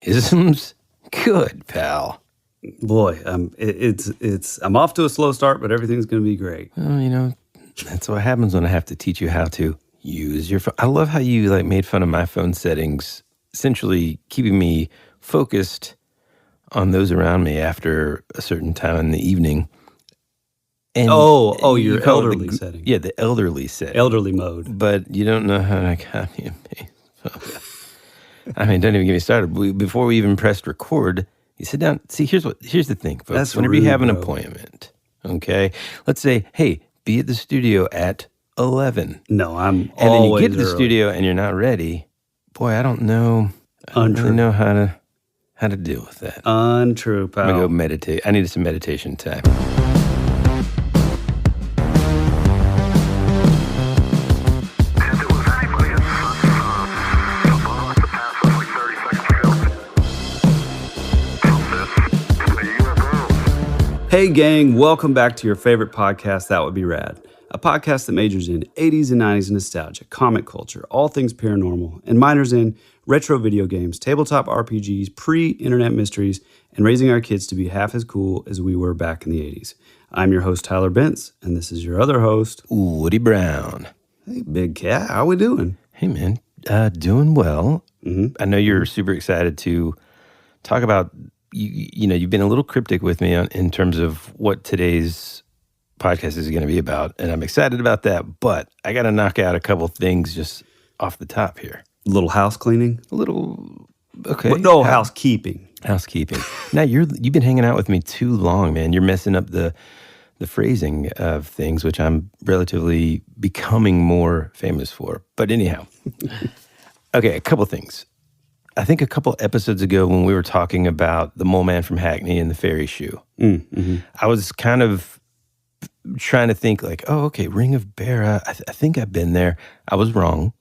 Isms? Good, pal. Boy, I'm off to a slow start, but everything's going to be great. Well, that's what happens when I have to teach you how to use your phone. I love how you made fun of my phone settings, essentially keeping me focused on those around me after a certain time in the evening. And your elderly setting. Yeah, the elderly setting. Elderly mode. But you don't know how to copy and paste. I mean, don't even get me started. Before we even pressed record, you sit down. See, here's the thing, folks. That's Whenever rude, you have an bro. appointment, okay, let's say, hey, be at the studio at 11. No, I'm And then you always get to the early. studio and you're not ready. Boy, I don't know. I don't really know how to deal with that. Untrue, pal. I'm gonna go meditate. I need some meditation time. Hey, gang, welcome back to your favorite podcast, That Would Be Rad, a podcast that majors in 80s and 90s nostalgia, comic culture, all things paranormal, and minors in retro video games, tabletop RPGs, pre-internet mysteries, and raising our kids to be half as cool as we were back in the 80s. I'm your host, Tyler Bentz, and this is your other host, Woody Brown. Hey, Big Cat, how we doing? Hey, man. Doing well. Mm-hmm. I know you're super excited to talk about, you've been a little cryptic with me in terms of what today's podcast is going to be about, and I'm excited about that, but I got to knock out a couple things just off the top here. A little house cleaning? Okay. No, housekeeping. Housekeeping. Now, you've been hanging out with me too long, man. You're messing up the phrasing of things, which I'm relatively becoming more famous for. But anyhow, okay, a couple things. I think a couple episodes ago when we were talking about the mole man from Hackney and the fairy shoe, I was kind of trying to think Ring of Beara, I think I've been there. I was wrong.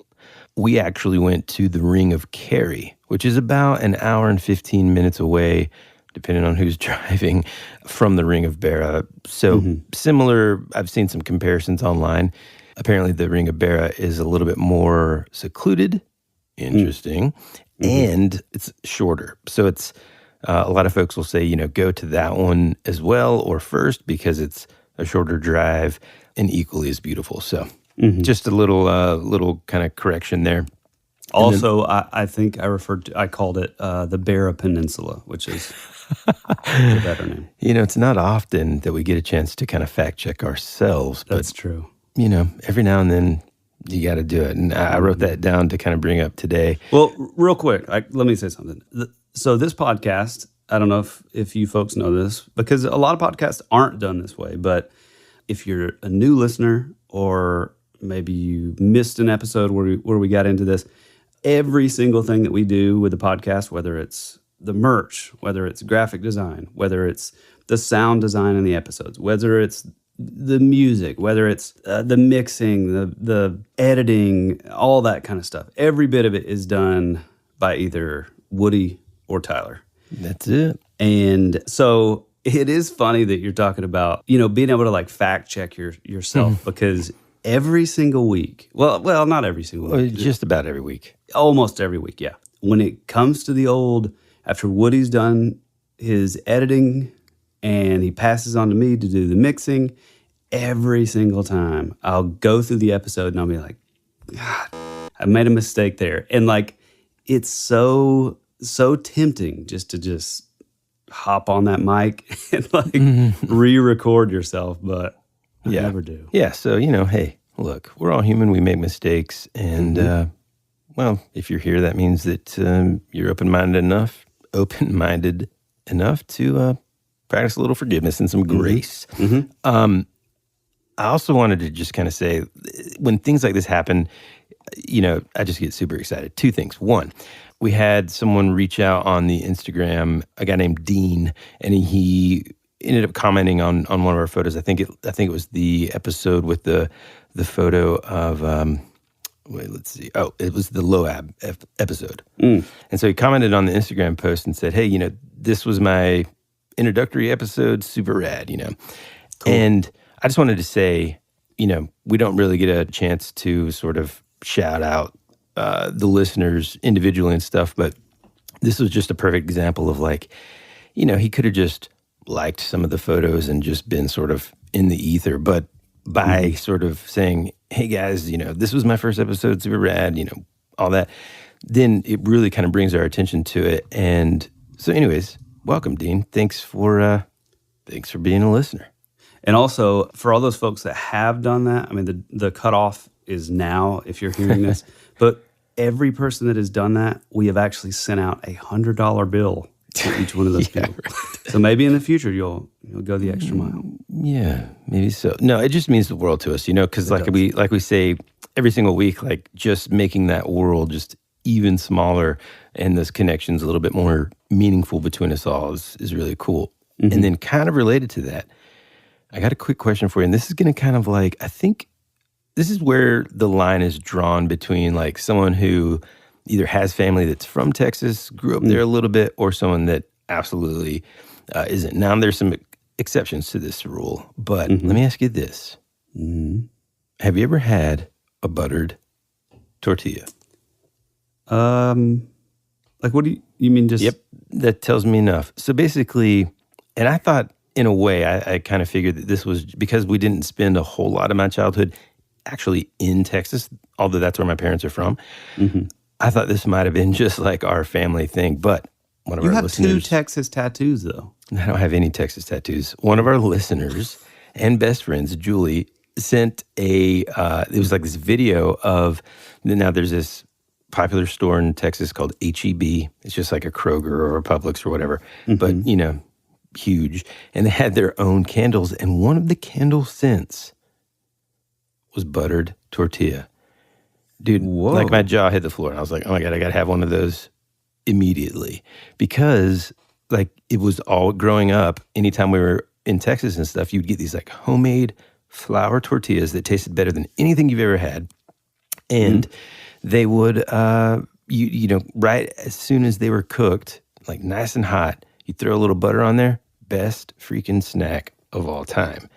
We actually went to the Ring of Kerry, which is about an hour and 15 minutes away, depending on who's driving, from the Ring of Beara. So similar, I've seen some comparisons online. Apparently the Ring of Beara is a little bit more secluded. Interesting. And it's shorter. So it's, a lot of folks will say, go to that one as well or first because it's a shorter drive and equally as beautiful. So just a little kind of correction there. Also, I think I called it the Beara Peninsula, which is the better name. It's not often that we get a chance to kind of fact check ourselves. That's true. Every now and then you got to do it. And I wrote that down to kind of bring up today. Well, real quick, let me say something. So this podcast, I don't know if you folks know this, because a lot of podcasts aren't done this way, but if you're a new listener or maybe you missed an episode where we got into this, every single thing that we do with the podcast, whether it's the merch, whether it's graphic design, whether it's the sound design in the episodes, whether it's the music, whether it's the mixing, the editing, all that kind of stuff. Every bit of it is done by either Woody or Tyler. That's it. And so it is funny that you're talking about, being able to fact check yourself because every single week, well, not every single week. Just about every week. Almost every week, yeah. When it comes to the after Woody's done his editing and he passes on to me to do the mixing, every single time I'll go through the episode and I'll be like, God, I made a mistake there. And it's so tempting just to hop on that mic and re-record yourself, but I never do. Yeah, so, hey, look, we're all human. We make mistakes. And, well, if you're here, that means that you're open-minded enough to practice a little forgiveness and some grace. I also wanted to just kind of say, when things like this happen, I just get super excited. Two things. One, we had someone reach out on the Instagram, a guy named Dean, and he ended up commenting on one of our photos. I think it was the episode with the photo of let's see. Oh, it was the Loab episode. And so he commented on the Instagram post and said, hey, this was my introductory episode, super rad, Cool. And I just wanted to say, we don't really get a chance to sort of shout out the listeners individually and stuff, but this was just a perfect example of like, he could have just liked some of the photos and just been sort of in the ether. But by sort of saying, hey guys, this was my first episode, super rad, all that, then it really kind of brings our attention to it. And so anyways, welcome, Dean. Thanks for being a listener. And also, for all those folks that have done that, I mean, the cutoff is now, if you're hearing this, but every person that has done that, we have actually sent out $100 bill to each one of those people. Right. So maybe in the future, you'll go the extra mile. Yeah, maybe so. No, it just means the world to us, because like we say every single week, like just making that world just even smaller and those connections a little bit more meaningful between us all is really cool. Mm-hmm. And then kind of related to that, I got a quick question for you. And this is going to kind of like, I think this is where the line is drawn between like someone who either has family that's from Texas, grew up there a little bit, or someone that absolutely isn't. Now, there's some exceptions to this rule, but let me ask you this. Have you ever had a buttered tortilla? Like what do you mean just... Yep, that tells me enough. So basically, and I thought in a way, I kind of figured that this was because we didn't spend a whole lot of my childhood actually in Texas, although that's where my parents are from. I thought this might have been just like our family thing, but one of our listeners... You have 2 Texas tattoos, though. I don't have any Texas tattoos. One of our listeners and best friends, Julie, sent it was like this video of, now there's this popular store in Texas called H-E-B. It's just like a Kroger or a Publix or whatever, but, huge. And they had their own candles, and one of the candle scents was buttered tortilla. Dude, like my jaw hit the floor, and I was like, oh my God, I got to have one of those immediately. Because like it was all growing up, anytime we were in Texas and stuff, you'd get these like homemade flour tortillas that tasted better than anything you've ever had. And they would, right as soon as they were cooked, like nice and hot, you throw a little butter on there, best freaking snack of all time.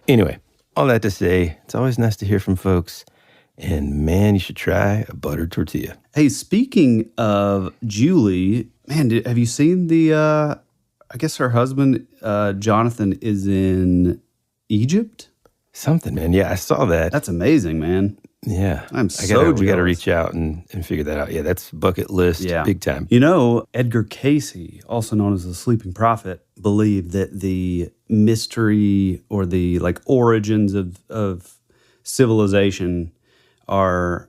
Anyway, all that to say, it's always nice to hear from folks. And man, you should try a buttered tortilla. Hey, speaking of Julie, man, have you seen I guess her husband, Jonathan, is in Egypt? Something, man. Yeah, I saw that. That's amazing, man. Yeah. We got to reach out and figure that out. Yeah, that's bucket list, big time. Edgar Cayce, also known as the Sleeping Prophet, believed that the mystery or the like origins of civilization are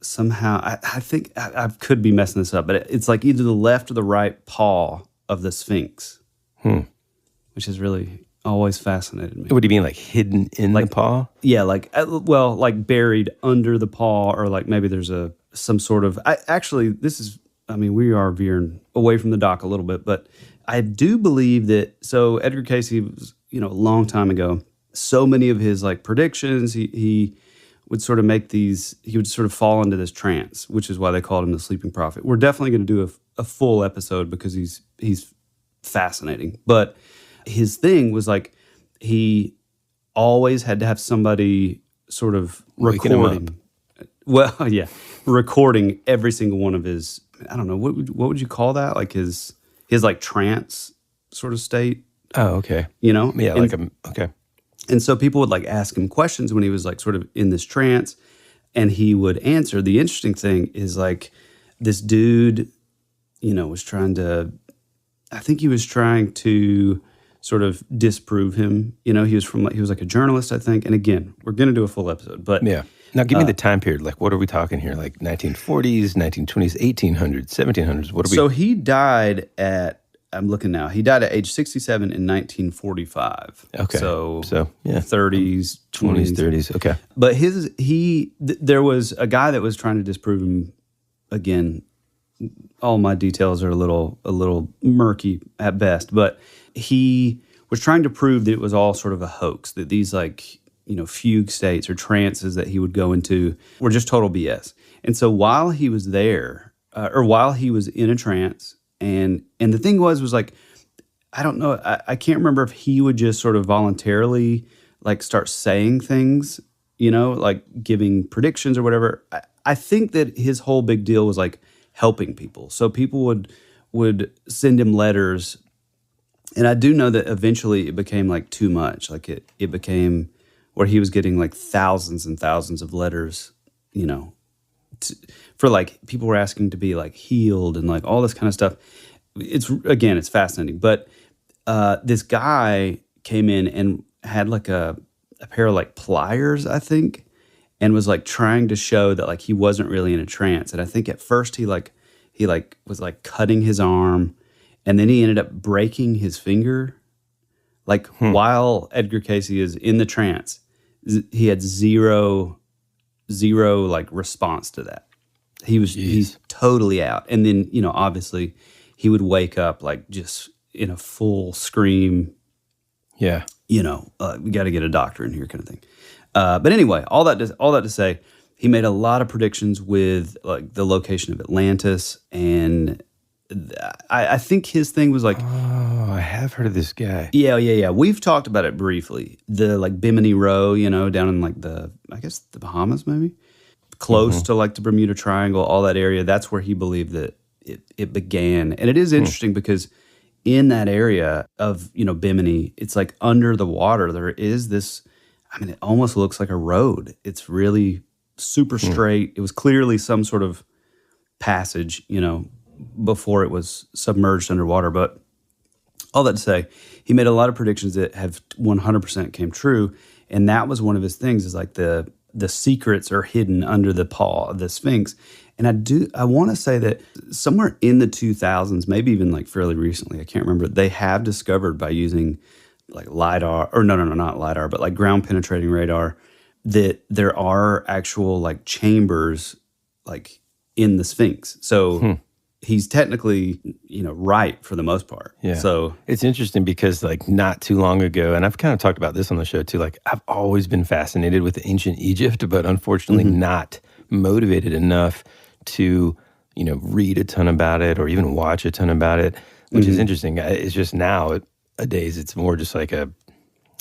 somehow, I think, I could be messing this up, but it's like either the left or the right paw of the Sphinx, which has really always fascinated me. What do you mean, like hidden in the paw? Yeah, like buried under the paw, or like maybe there's some sort of. We are veering away from the dock a little bit, but I do believe that. So Edgar Cayce was, a long time ago. So many of his like predictions, he would sort of make these. He would sort of fall into this trance, which is why they called him the Sleeping Prophet. We're definitely going to do a full episode because he's fascinating, but. His thing was like he always had to have somebody sort of recording. Well, yeah, recording every single one of his. I don't know what would you call that? Like his like trance sort of state. Oh, okay. Yeah, okay. And so people would like ask him questions when he was like sort of in this trance, and he would answer. The interesting thing is like this dude, was trying to. I think he was trying to sort of disprove him. He was like a journalist, I think. And again, we're going to do a full episode, but yeah. Now give me the time period. Like, what are we talking here? Like 1940s, 1920s, 1800s, 1700s. What are we? So he died I'm looking now. He died at age 67 in 1945. Okay. So yeah. 30s, 20s, 30s. Okay. But there was a guy that was trying to disprove him. Again, all my details are a little murky at best, but he was trying to prove that it was all sort of a hoax, that these like, fugue states or trances that he would go into were just total BS. And so while he was there, or while he was in a trance, and the thing was like, I don't know, I can't remember if he would just sort of voluntarily like start saying things, like giving predictions or whatever. I think that his whole big deal was like helping people. So people would would send him letters. And I do know that eventually it became like too much. Like it became where he was getting like thousands and thousands of letters, you know, for like people were asking to be like healed and like all this kind of stuff. It's fascinating. But this guy came in and had like a pair of like pliers, I think, and was like trying to show that like he wasn't really in a trance. And I think at first he was like cutting his arm, and then he ended up breaking his finger. Like while Edgar Casey is in the trance, he had zero like response to that. He's totally out. And then, you know, obviously he would wake up like just in a full scream. Yeah. You know, we got to get a doctor in here kind of thing. But anyway, all that to say, he made a lot of predictions with like the location of Atlantis, and I think his thing was like, oh, I have heard of this guy. Yeah. We've talked about it briefly. The like Bimini Row, you know, down in like the Bahamas, maybe close to like the Bermuda Triangle, all that area. That's where he believed that it began. And it is interesting because in that area of, you know, Bimini, it's like under the water. There is this, I mean, it almost looks like a road. It's really super straight. It was clearly some sort of passage, you know, before it was submerged underwater. But all that to say, he made a lot of predictions that have 100% came true. And that was one of his things, is like the secrets are hidden under the paw of the Sphinx. And I want to say that somewhere in the 2000s, maybe even like fairly recently, I can't remember, they have discovered by using like LiDAR, or no, not LiDAR, but like ground penetrating radar, that there are actual like chambers like in the Sphinx. So he's technically, you know, right for the most part. Yeah. So it's interesting because like not too long ago, and I've kind of talked about this on the show too, like I've always been fascinated with ancient Egypt, but unfortunately not motivated enough to, you know, read a ton about it or even watch a ton about it, which is interesting. It's just nowadays it's more just like a,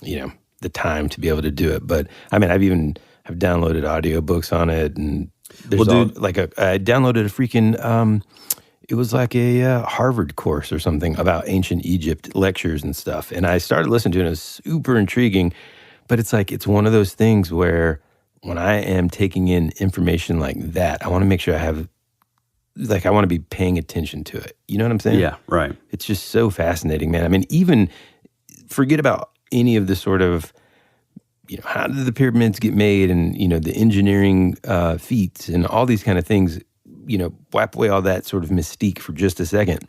you know, the time to be able to do it. But I mean, I've downloaded audiobooks on it, and there's I downloaded a freaking it was like a Harvard course or something about ancient Egypt, lectures and stuff. And I started listening to it, and it was super intriguing. But it's like, it's one of those things where when I am taking in information like that, I want to make sure I want to be paying attention to it. You know what I'm saying? yeah, right. It's just so fascinating, man. I mean, even forget about any of the sort of, you know, how did the pyramids get made, and, you know, the engineering feats and all these kind of things, you know, wipe away all that sort of mystique for just a second.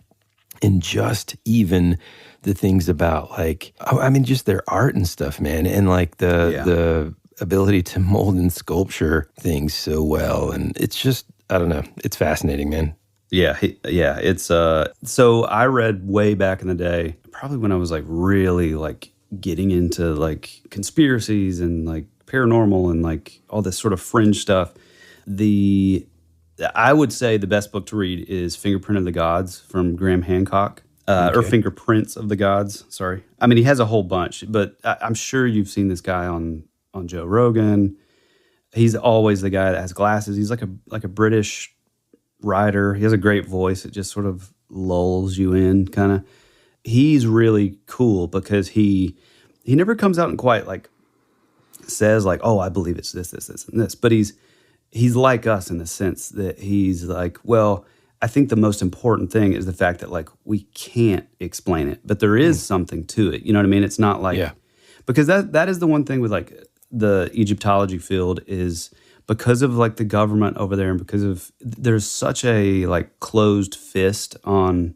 And just even the things about like, I mean, just their art and stuff, man. And like the ability to mold and sculpture things so well. And it's just, I don't know, it's fascinating, man. Yeah. It's, so I read way back in the day, probably when I was like really like getting into like conspiracies and like paranormal and like all this sort of fringe stuff. I would say the best book to read is Fingerprint of the Gods from Graham Hancock, or Fingerprints of the Gods. Sorry. I mean, he has a whole bunch, but I'm sure you've seen this guy on Joe Rogan. He's always the guy that has glasses. He's like a British writer. He has a great voice. It just sort of lulls you in, kind of. He's really cool because he never comes out and quite like says like, oh, I believe it's this, and this. But he's like us in the sense that he's like, well, I think the most important thing is the fact that like we can't explain it, but there is something to it. You know what I mean? It's not like, because that is the one thing with like the Egyptology field, is because of like the government over there, and because of there's such a like closed fist on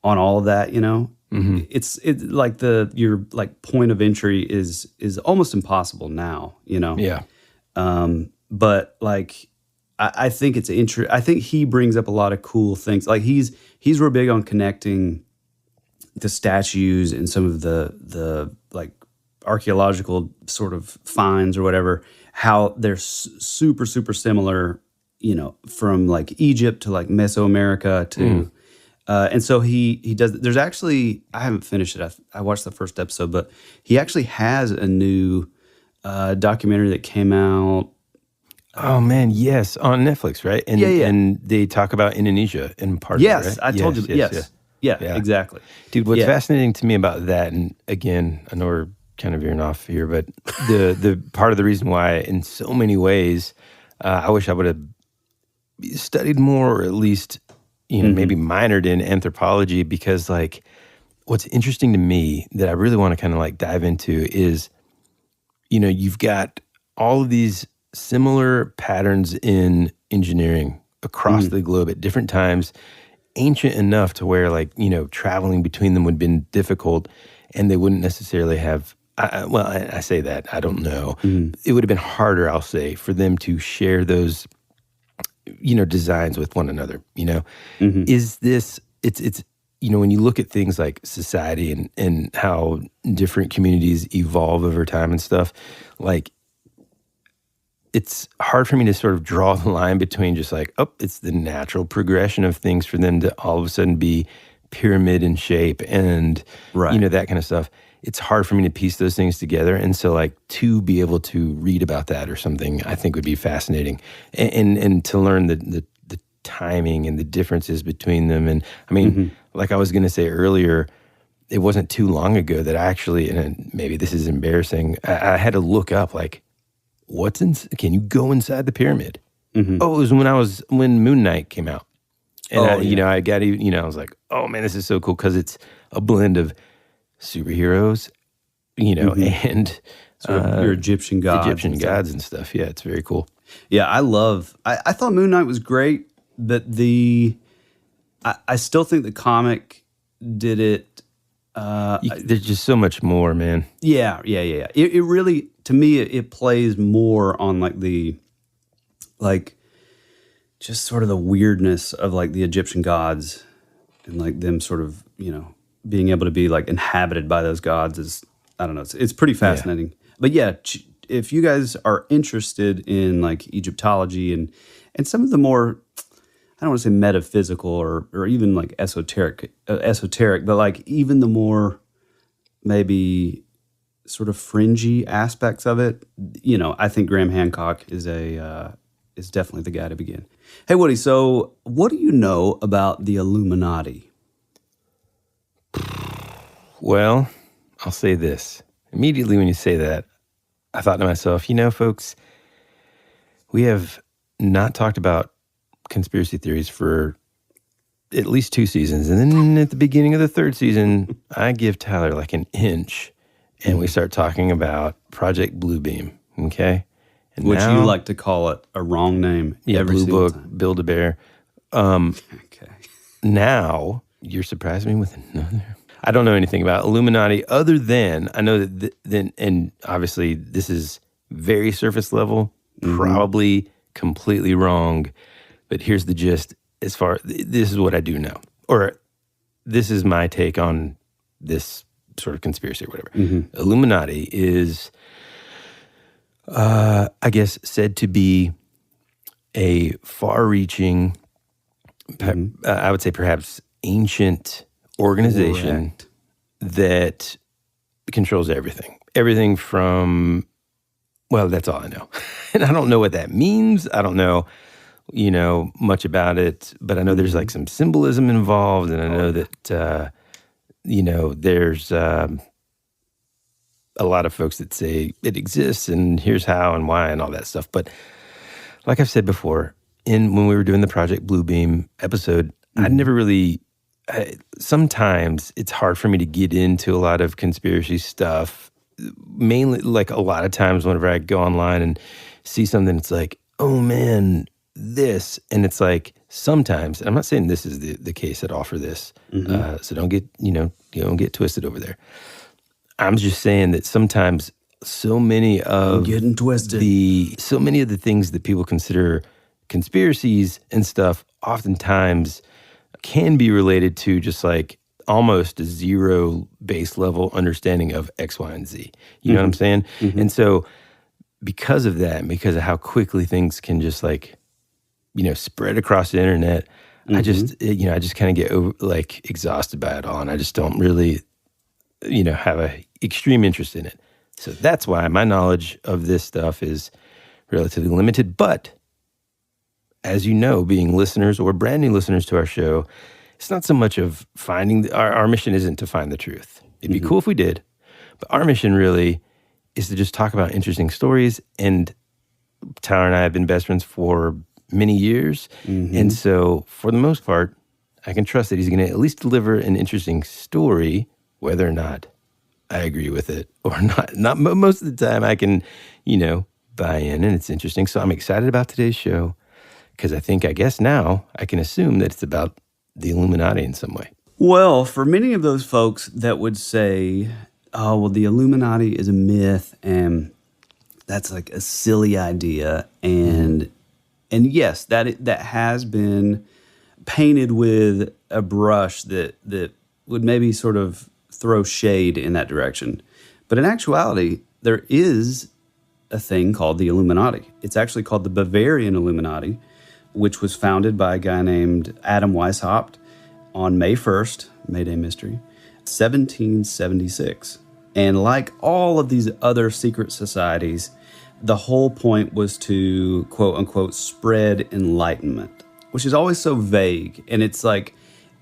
all of that, you know. It's like your like point of entry is almost impossible now, you know. But like, I think it's I think he brings up a lot of cool things. Like he's real big on connecting the statues and some of the like archaeological sort of finds or whatever, how they're super, super similar, you know, from like Egypt to like Mesoamerica to, and so he does, there's actually, I haven't finished it. I watched the first episode, but he actually has a new documentary that came out. Oh man, yes, on Netflix, right? And Yeah. and they talk about Indonesia in part Yes, of it, right? I told you. Yes. Yeah, Yeah. exactly. Dude, what's Yeah. fascinating to me about that, and again, I know we're kind of veering off here, but the part of the reason why, in so many ways, I wish I would have studied more, or at least, maybe minored in anthropology, because like, what's interesting to me that I really want to kind of like dive into is, you've got all of these similar patterns in engineering across the globe at different times, ancient enough to where like, traveling between them would have been difficult, and they wouldn't necessarily have, I say that, I don't know. It would have been harder, I'll say, for them to share those, designs with one another, Is this, it's, when you look at things like society and how different communities evolve over time and stuff, like, it's hard for me to sort of draw the line between just like, oh, it's the natural progression of things for them to all of a sudden be pyramid in shape and, Right. That kind of stuff. It's hard for me to piece those things together. And so like to be able to read about that or something, I think would be fascinating. And to learn the timing and the differences between them. And I mean, like I was going to say earlier, it wasn't too long ago that I actually, and maybe this is embarrassing, I had to look up like, can you go inside the pyramid? Oh, it was when Moon Knight came out. And I I was like, oh man, this is so cool, because it's a blend of superheroes, and Sort of your Egyptian gods. and stuff. Yeah, it's very cool. Yeah, I thought Moon Knight was great, but I still think the comic did it. There's just so much more, man. Yeah. It really, to me, it plays more on like just sort of the weirdness of like the Egyptian gods, and like them sort of, being able to be like inhabited by those gods is, I don't know, it's pretty fascinating. Yeah. But yeah, if you guys are interested in like Egyptology and some of the more, I don't want to say metaphysical or even like esoteric, but like even the more maybe sort of fringy aspects of it, I think Graham Hancock is definitely the guy to begin. Hey, Woody, so what do you know about the Illuminati? Well, I'll say this. Immediately when you say that, I thought to myself, folks, we have not talked about conspiracy theories for at least 2 seasons. And then at the beginning of the 3rd season, I give Tyler like an inch, and we start talking about Project Bluebeam, okay? And which you like to call it a wrong name. Yeah, every Blue Book, time. Build-A-Bear. Okay. Now, you're surprising me with another. I don't know anything about Illuminati other than I know that and obviously this is very surface level, probably completely wrong, but here's the gist. This is what I do know, or this is my take on this sort of conspiracy or whatever. Illuminati is, I guess, said to be a far-reaching, I would say perhaps ancient organization. Correct. That controls everything. Everything from, well, that's all I know. And I don't know what that means. I don't know, much about it, but I know there's like some symbolism involved, and I know that, there's a lot of folks that say it exists, and here's how and why and all that stuff. But like I've said before, when we were doing the Project Bluebeam episode, I'd never really, sometimes it's hard for me to get into a lot of conspiracy stuff. Mainly, like a lot of times whenever I go online and see something, it's like, oh man, this. And it's like sometimes, and I'm not saying this is the case at all for this, so don't get, don't get twisted over there. I'm just saying that sometimes so many of getting twisted. So many of the things that people consider conspiracies and stuff oftentimes can be related to just like almost a zero base level understanding of X, Y, and Z. You know what I'm saying? And so because of that, and because of how quickly things can just like, spread across the internet, I just kind of get exhausted by it all. And I just don't really, have a extreme interest in it. So that's why my knowledge of this stuff is relatively limited. But as you know, being listeners or brand new listeners to our show, it's not so much of finding, our mission isn't to find the truth. It'd be cool if we did, but our mission really is to just talk about interesting stories. And Tyler and I have been best friends for many years. And so for the most part, I can trust that he's going to at least deliver an interesting story, whether or not I agree with it or not. Not most of the time I can, buy in, and it's interesting. So I'm excited about today's show because I guess now I can assume that it's about the Illuminati in some way. Well, for many of those folks that would say, oh, well, the Illuminati is a myth and that's like a silly idea. And yes, that has been painted with a brush that would maybe sort of throw shade in that direction. But in actuality, there is a thing called the Illuminati. It's actually called the Bavarian Illuminati, which was founded by a guy named Adam Weishaupt on May 1st, May Day Mystery, 1776. And like all of these other secret societies, the whole point was to, quote unquote, spread enlightenment, which is always so vague. And it's like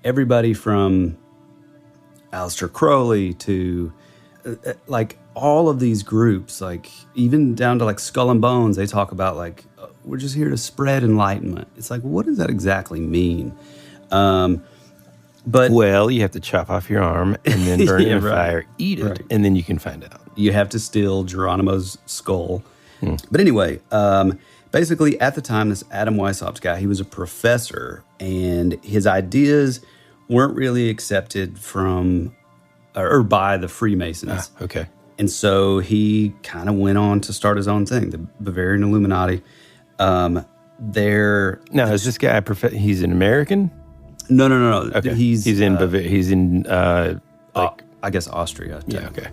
everybody from Aleister Crowley to like all of these groups, like even down to like Skull and Bones, they talk about like, we're just here to spread enlightenment. It's like, what does that exactly mean? But well, you have to chop off your arm and then burn it in a fire, eat it, and then you can find out. You have to steal Geronimo's skull. But anyway, basically at the time, this Adam Weishaupt guy, he was a professor, and his ideas weren't really accepted from or by the Freemasons. Okay. And so he kind of went on to start his own thing, the Bavarian Illuminati. Now, is this guy he's an American? No. Okay. He's in Bavaria. He's in I guess Austria. Yeah. Okay.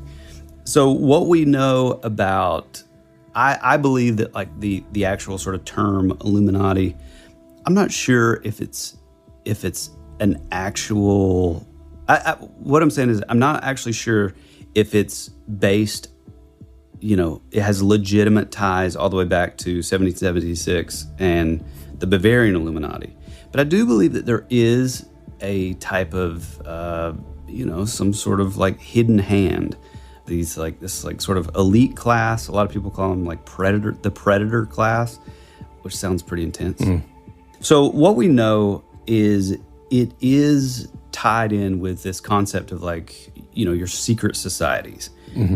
So what we know about, I believe that like the actual sort of term Illuminati, I'm not sure if it's an actual. What I'm saying is I'm not actually sure if it's based. It has legitimate ties all the way back to 1776 and the Bavarian Illuminati. But I do believe that there is a type of, some sort of like hidden hand. This sort of elite class. A lot of people call them like the predator class, which sounds pretty intense. So what we know is it is tied in with this concept of like, your secret societies,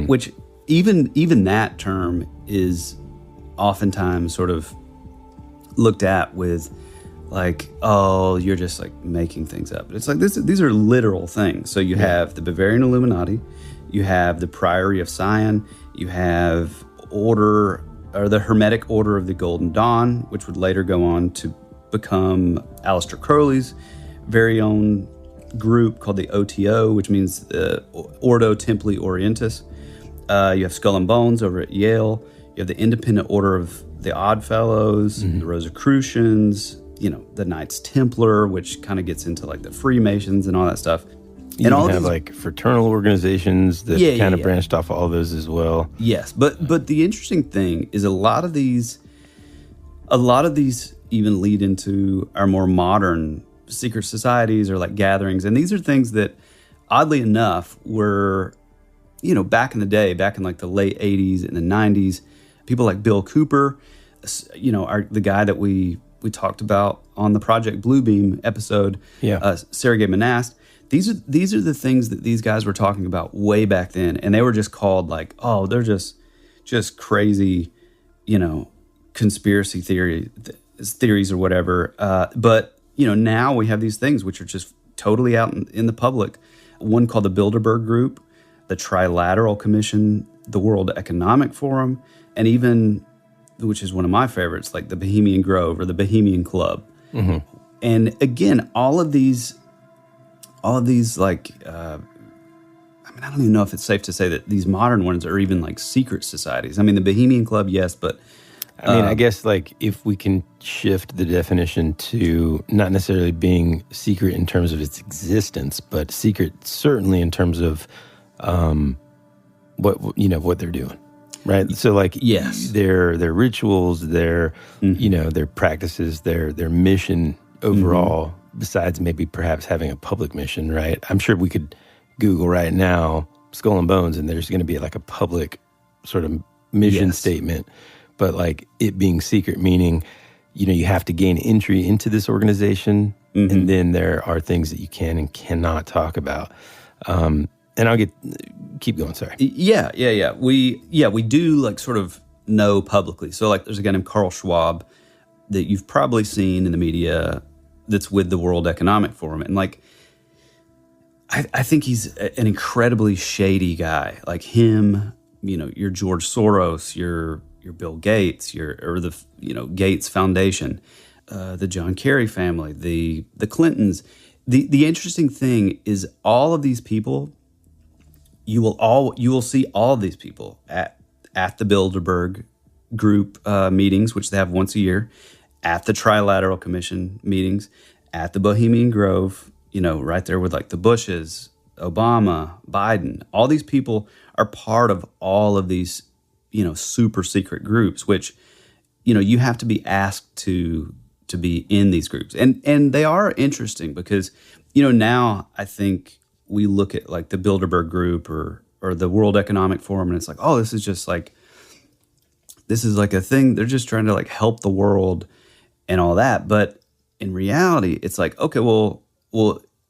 which even that term is oftentimes sort of looked at with like, oh, you're just like making things up. But it's like these are literal things. So you have the Bavarian Illuminati, you have the Priory of Sion, you have the Hermetic Order of the Golden Dawn, which would later go on to become Aleister Crowley's very own group called the OTO, which means the Ordo Templi Orientis. You have Skull and Bones over at Yale. You have the Independent Order of the Odd Fellows, the Rosicrucians, the Knights Templar, which kind of gets into like the Freemasons and all that stuff. You and all have like fraternal organizations that kind of branched off all those as well. Yes, but the interesting thing is a lot of these even lead into our more modern secret societies or like gatherings, and these are things that, oddly enough, were back in the day, back in like the late 80s and the 90s, people like Bill Cooper, the guy that we talked about on the Project Bluebeam episode, Sergei Monast. These are the things that these guys were talking about way back then, and they were just called like, oh, they're just crazy, conspiracy theories or whatever. But now we have these things which are just totally out in the public. One called the Bilderberg Group, the Trilateral Commission, the World Economic Forum, and even, which is one of my favorites, like the Bohemian Grove or the Bohemian Club. And again, all of these like, I don't even know if it's safe to say that these modern ones are even like secret societies. I mean, the Bohemian Club, yes, but I guess like if we can shift the definition to not necessarily being secret in terms of its existence, but secret certainly in terms of what they're doing. right? So like Yes. their rituals, their their practices, their mission overall, besides maybe perhaps having a public mission, right? I'm sure we could Google right now Skull and Bones, and there's going to be like a public sort of mission statement, but like it being secret, meaning you have to gain entry into this organization, and then there are things that you can and cannot talk about. And I'll keep going. Sorry. Yeah. We do like sort of know publicly. So like there's a guy named Carl Schwab that you've probably seen in the media that's with the World Economic Forum. And like, I think he's an incredibly shady guy. Like him, your George Soros, your Bill Gates, or the Gates Foundation, the John Kerry family, the Clintons. The interesting thing is all of these people, you will see all of these people at the Bilderberg group meetings, which they have once a year, at the Trilateral Commission meetings, at the Bohemian Grove, right there with like the Bushes, Obama, Biden. All these people are part of all of these, super secret groups, which, you have to be asked to be in these groups. And they are interesting because, now I think we look at like the Bilderberg group or the World Economic Forum, and it's like, oh, this is like a thing. They're just trying to like help the world and all that. But in reality, it's like, okay, well,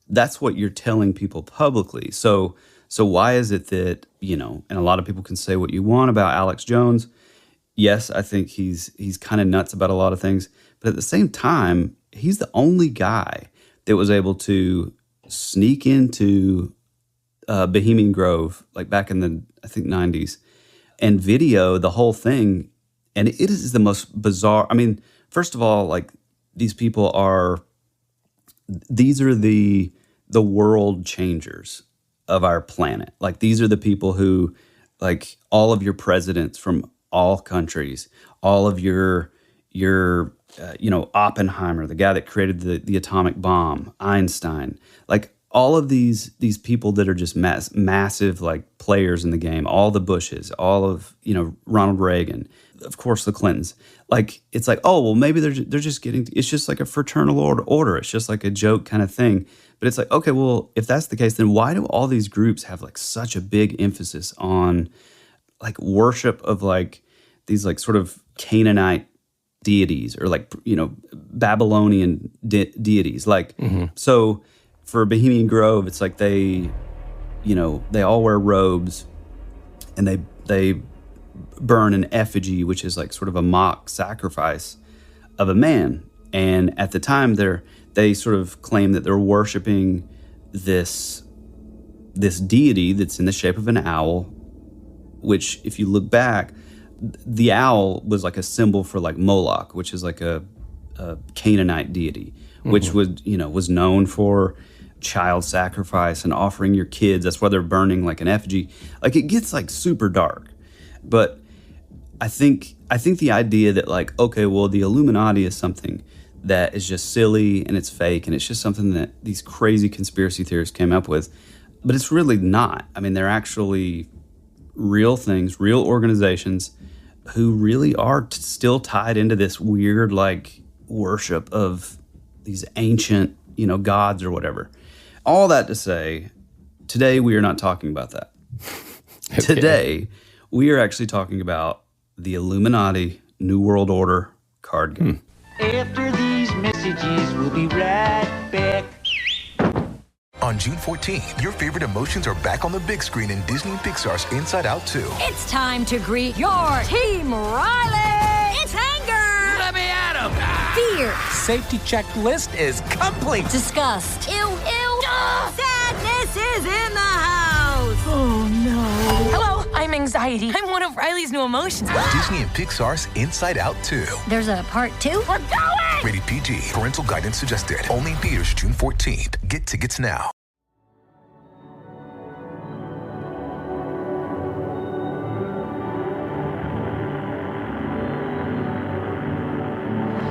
that's what you're telling people publicly. So why is it that, and a lot of people can say what you want about Alex Jones. Yes, I think he's kind of nuts about a lot of things. But at the same time, he's the only guy that was able to sneak into Bohemian Grove, like back in the, I think, 90s, and video the whole thing. And it is the most bizarre. I mean, first of all, like these people these are the world changers of our planet. Like these are the people who, like all of your presidents from all countries, all of your Oppenheimer, the guy that created the atomic bomb, Einstein, like all of these people that are just massive like players in the game, all the Bushes, all of, Ronald Reagan, of course, the Clintons. Like, it's like, oh, well, maybe they're just getting, it's just like a fraternal order. It's just like a joke kind of thing. But it's like, okay, well, if that's the case, then why do all these groups have like such a big emphasis on like worship of like these like sort of Canaanite deities or like, Babylonian deities? Like, so for Bohemian Grove, it's like they all wear robes and they burn an effigy, which is like sort of a mock sacrifice of a man. And at the time, they sort of claim that they're worshiping this deity that's in the shape of an owl, which, if you look back, the owl was like a symbol for like Moloch, which is like a Canaanite deity, which was known for child sacrifice and offering your kids. That's why they're burning like an effigy. Like it gets like super dark. But I think the idea that like, okay, well, the Illuminati is something that is just silly and it's fake and it's just something that these crazy conspiracy theorists came up with, but it's really not. I mean, they're actually real things, real organizations who really are still tied into this weird like worship of these ancient, gods or whatever. All that to say, today we are not talking about that. Okay. Today, we are actually talking about the Illuminati New World Order card game. After these messages, we'll be right back. On June 14th, your favorite emotions are back on the big screen in Disney and Pixar's Inside Out 2. It's time to greet your Team Riley. It's anger. Let me at him. Fear. Safety checklist is complete. Disgust. Ew, ew. Sadness is in the house. Oh, no. Hello, I'm anxiety. I'm one of Riley's new emotions. Disney and Pixar's Inside Out 2. There's a part 2? We're going! Rated PG. Parental guidance suggested. Only in theaters June 14th. Get tickets now.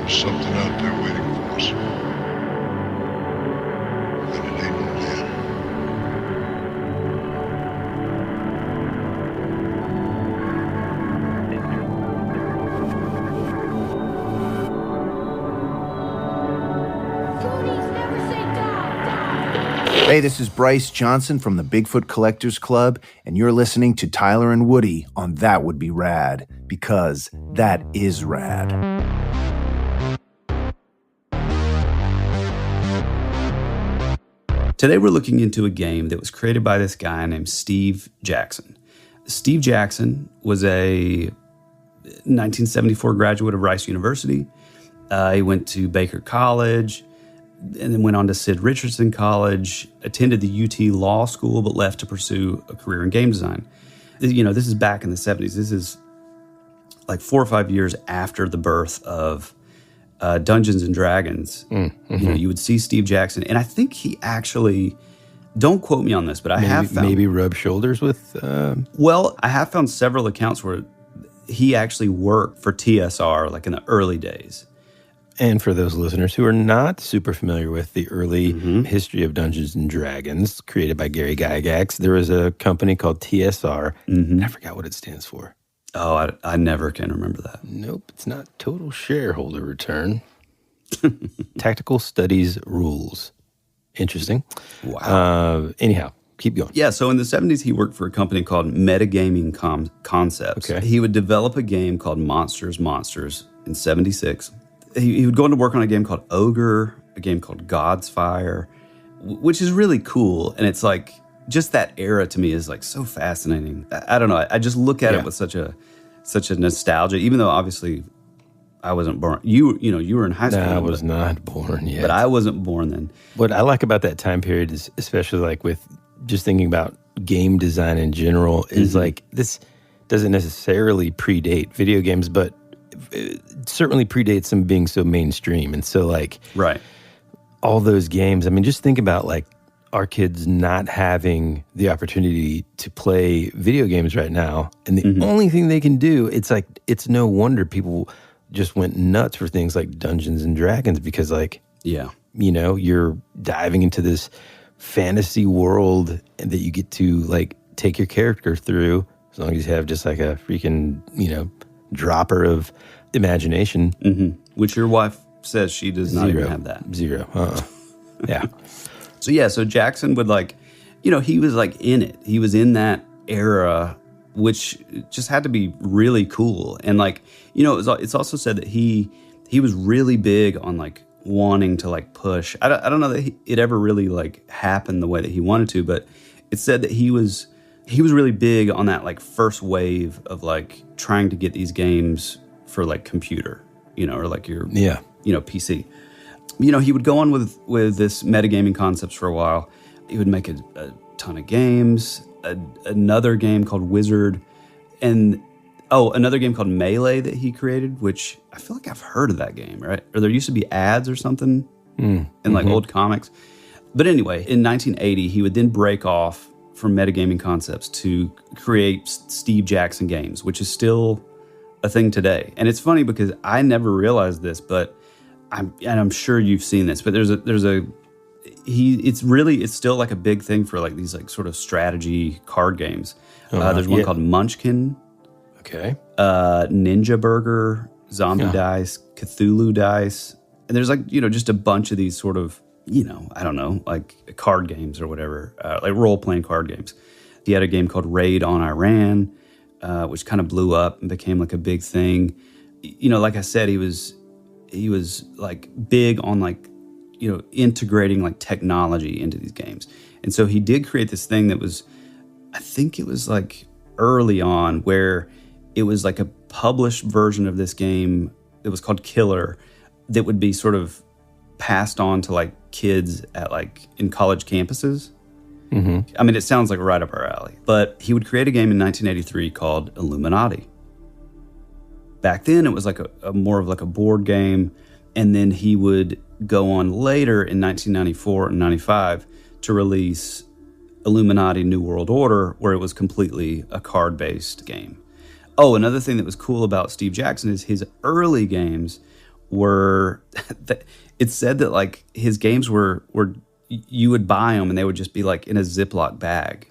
There's something out there waiting for us. And it ain't no dead. Hey, this is Bryce Johnson from the Bigfoot Collectors Club, and you're listening to Tyler and Woody on That Would Be Rad, because that is rad. Today we're looking into a game that was created by this guy named Steve Jackson. Steve Jackson was a 1974 graduate of Rice University. He went to Baker College and then went on to Sid Richardson College, attended the UT Law School, but left to pursue a career in game design. You know, this is back in the 70s. This is like 4 or 5 years after the birth of Dungeons and Dragons. Mm-hmm. You know, you would see Steve Jackson, and I think he actually, don't quote me on this, but I have found, maybe rub shoulders with. Well, I have found several accounts where he actually worked for TSR, like in the early days. And for those listeners who are not super familiar with the early history of Dungeons and Dragons, created by Gary Gygax, there was a company called TSR. And I forgot what it stands for. Oh, I never can remember that. Nope, it's not Total Shareholder Return. Tactical Studies Rules. Interesting. Wow. Anyhow, keep going. Yeah, so in the 70s, he worked for a company called Metagaming Concepts. Okay. He would develop a game called Monsters in 76. He would go on to work on a game called Ogre, a game called God's Fire, which is really cool. And it's like, just that era to me is like so fascinating. I don't know. I just look at it with such a nostalgia, even though obviously I wasn't born. You were in high school. No, I was not born yet. But I wasn't born then. What I like about that time period is, especially like with just thinking about game design in general, is like this doesn't necessarily predate video games, but it certainly predates them being so mainstream. And so like all those games, I mean, just think about like our kids not having the opportunity to play video games right now. And the only thing they can do, it's like, it's no wonder people just went nuts for things like Dungeons and Dragons, because like, you know, you're diving into this fantasy world that you get to like take your character through, as long as you have just like a freaking, you know, dropper of imagination. Which your wife says she does not even have that. Zero. Yeah. So Jackson would like, you know, he was like in it. He was in that era, which just had to be really cool. And like, you know, it's also said that he was really big on like wanting to like push. I don't know that it ever really like happened the way that he wanted to, but it said that he was really big on that like first wave of like trying to get these games for like computer, you know, or like your you know, PC. You know, he would go on with this metagaming concepts for a while. He would make a ton of games, another game called Wizard, and another game called Melee that he created, which I feel like I've heard of that game, right? Or there used to be ads or something in like old comics. But anyway, in 1980, he would then break off from metagaming concepts to create Steve Jackson Games, which is still a thing today. And it's funny because I never realized this, but I'm sure you've seen this, but it's still like a big thing for like these like sort of strategy card games. There's one called Munchkin. Okay. Ninja Burger, Zombie Dice, Cthulhu Dice. And there's like, you know, just a bunch of these sort of, you know, I don't know, like card games or whatever, like role-playing card games. He had a game called Raid on Iran, which kind of blew up and became like a big thing. You know, like I said, he was like big on like, you know, integrating like technology into these games. And so he did create this thing that was, I think it was like early on, where it was like a published version of this game that was called Killer that would be sort of passed on to like kids at like in college campuses. I mean, it sounds like right up our alley. But he would create a game in 1983 called Illuminati. Back then, it was like a more of like a board game. And then he would go on later in 1994 and 95 to release Illuminati New World Order, where it was completely a card-based game. Oh, another thing that was cool about Steve Jackson is his early games were, it said that like his games were you would buy them and they would just be like in a Ziploc bag.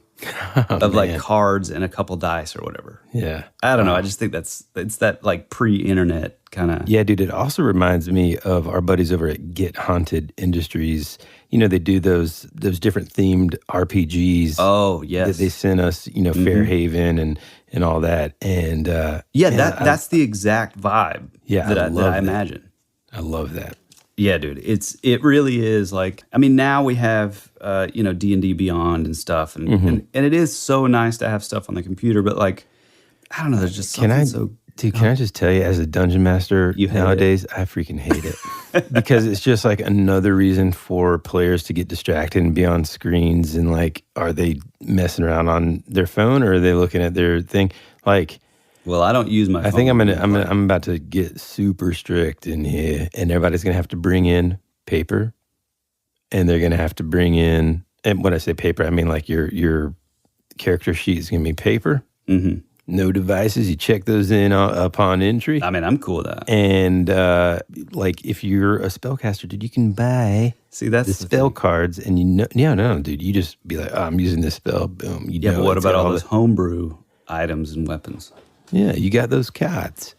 of like cards and a couple dice or whatever. Yeah. I don't know. I just think it's that like pre-internet kind of. Yeah, dude, it also reminds me of our buddies over at Get Haunted Industries. You know, they do those different themed RPGs. Oh, yes. That they sent us, Fairhaven and all that. And that's the exact vibe that I imagine. I love that. Yeah, dude, it really is like, I mean, now we have, D&D Beyond and stuff, and it is so nice to have stuff on the computer, but like, I don't know, there's just something Can I just tell you, as a dungeon master nowadays, I freaking hate it. Because it's just like another reason for players to get distracted and be on screens, and like, are they messing around on their phone or are they looking at their thing? Like, well, I don't use my phone. I think I'm about to get super strict in here, and everybody's gonna have to bring in paper, and they're gonna have to bring in, and when I say paper, I mean like your character sheet is gonna be paper. Mm-hmm. No devices. You check those in upon entry. I mean, I'm cool with that. And like, if you're a spellcaster, dude, you can buy the spell cards, and no, dude, you just be like, oh, I'm using this spell. Boom. But what about all those homebrew items and weapons? Yeah, you got those cards.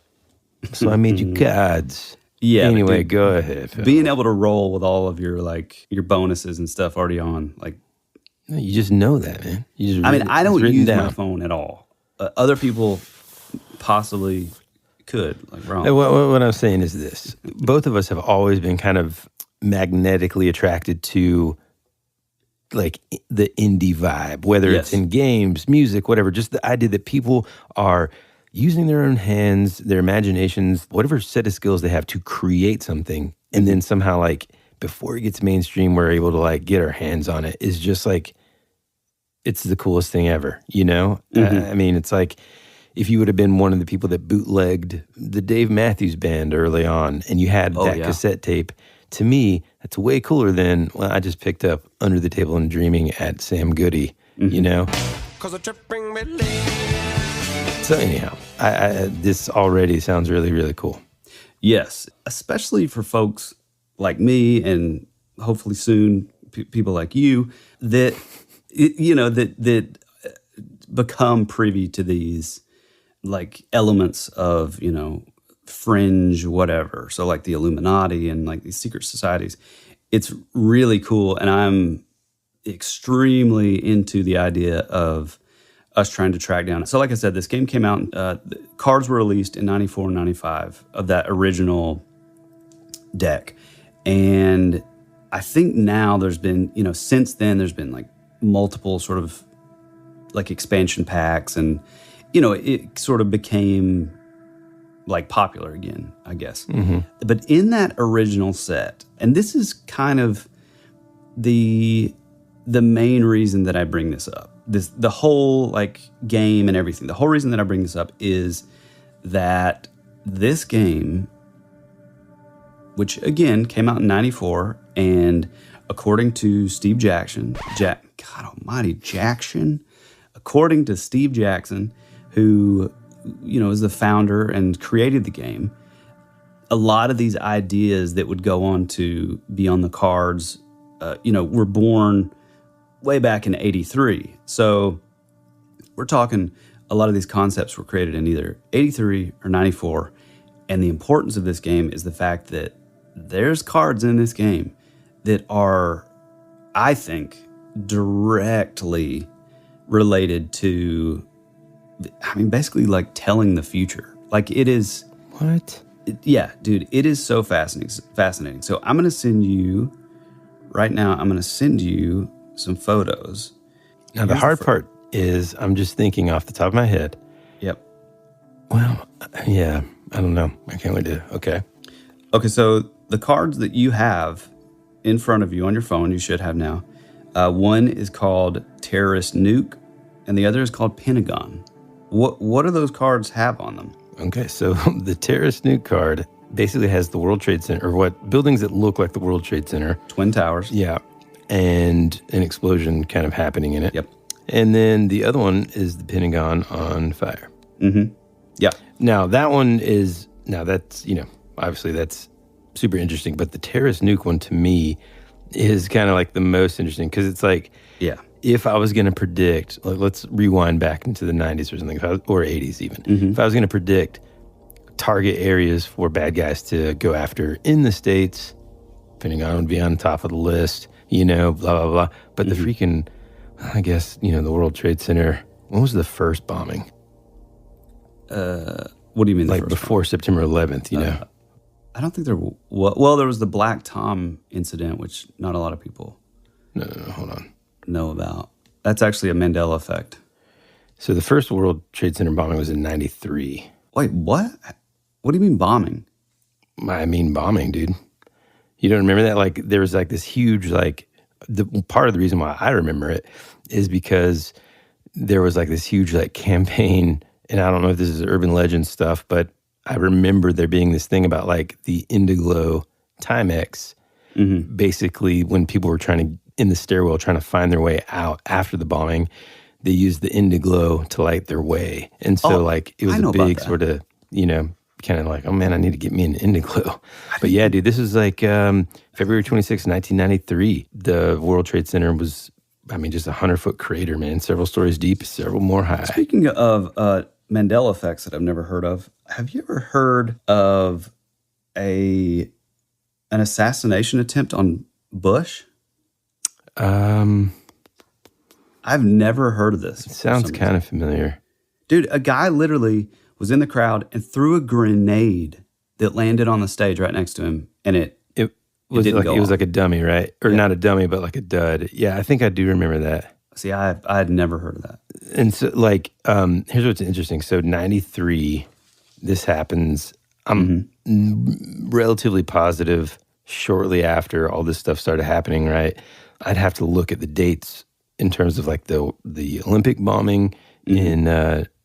So I made you cards. Yeah. Anyway, dude, go ahead, Phil. Being able to roll with all of your bonuses and stuff already on, like, no, you just know that, man. I don't use my phone at all. Other people possibly could, like, wrong. What I'm saying is this: both of us have always been kind of magnetically attracted to, like, the indie vibe, whether it's in games, music, whatever. Just the idea that people are using their own hands, their imaginations, whatever set of skills they have to create something, and then somehow, like, before it gets mainstream, we're able to like get our hands on it. Is just like, it's the coolest thing ever, you know? I mean, it's like if you would have been one of the people that bootlegged the Dave Matthews Band early on, and you had cassette tape. To me, that's way cooler than, well, I just picked up Under the Table and Dreaming at Sam Goody, you know? So anyhow, this already sounds really, really cool. Yes, especially for folks like me, and hopefully soon people like you that become privy to these like elements of, fringe whatever. So like the Illuminati and like these secret societies. It's really cool, and I'm extremely into the idea of us trying to track down. So like I said, this game came out, the cards were released in 94 and 95 of that original deck. And I think now there's been, since then there's been like multiple sort of like expansion packs, and, it sort of became like popular again, I guess. Mm-hmm. But in that original set, and this is kind of the main reason that I bring this up, the whole like game and everything, the whole reason that I bring this up is that this game, which again came out in 94, and according to Steve Jackson, according to Steve Jackson, who, is the founder and created the game, a lot of these ideas that would go on to be on the cards, were born way back in 83. So we're talking a lot of these concepts were created in either 83 or 94. And the importance of this game is the fact that there's cards in this game that are, I think, directly related to, basically like telling the future. Like it is. What? Yeah, dude, it is so fascinating. So I'm going to send you, right now, some photos. Now, the hard part is I'm just thinking off the top of my head. Yep. Well, yeah, I don't know. I can't wait to, okay. Okay, so the cards that you have in front of you on your phone, you should have now. One is called Terrorist Nuke, and the other is called Pentagon. What do those cards have on them? Okay, so the Terrorist Nuke card basically has the World Trade Center, or what buildings that look like the World Trade Center. Twin Towers. Yeah, and an explosion kind of happening in it. Yep. And then the other one is the Pentagon on fire. Mm-hmm. Yeah. Now, that's, obviously that's super interesting, but the Terrorist Nuke one to me is kind of like the most interesting, because it's like, yeah, if I was going to predict, like, let's rewind back into the 90s or something, or 80s even. If I was going to predict target areas for bad guys to go after in the States, Pentagon would be on top of the list, you know, blah, blah, blah. But the freaking, I guess, you know, the World Trade Center, when was the first bombing? What do you mean? Like before September 11th, you know? I don't think there well, there was the Black Tom incident, which not a lot of people No, hold on. know about. That's actually a Mandela effect. So the first World Trade Center bombing was in 93. Wait, what? What do you mean bombing? I mean bombing, dude. You don't remember that? Like, there was like this huge, like, the part of the reason why I remember it is because there was like this huge, like, campaign, and I don't know if this is urban legend stuff, but I remember there being this thing about like the Indiglo Timex, basically when people were in the stairwell trying to find their way out after the bombing, they used the Indiglo to light their way. And so like it was a big sort of, you know, kind of like, oh man, I need to get me an Indiglo. But yeah, dude, this is like February 26, 1993. The World Trade Center was, I mean, just a 100-foot crater, man, several stories deep, several more high. Speaking of Mandela effects that I've never heard of, have you ever heard of an assassination attempt on Bush? I've never heard of this. It sounds kind of familiar. Dude, a guy literally was in the crowd and threw a grenade that landed on the stage right next to him, and it was like a dummy, right? Or not a dummy, but like a dud. Yeah, I think I do remember that. See, I had never heard of that. And so, like, here's what's interesting. So, 93, this happens. I'm relatively positive shortly after all this stuff started happening, right? I'd have to look at the dates in terms of like the Olympic bombing in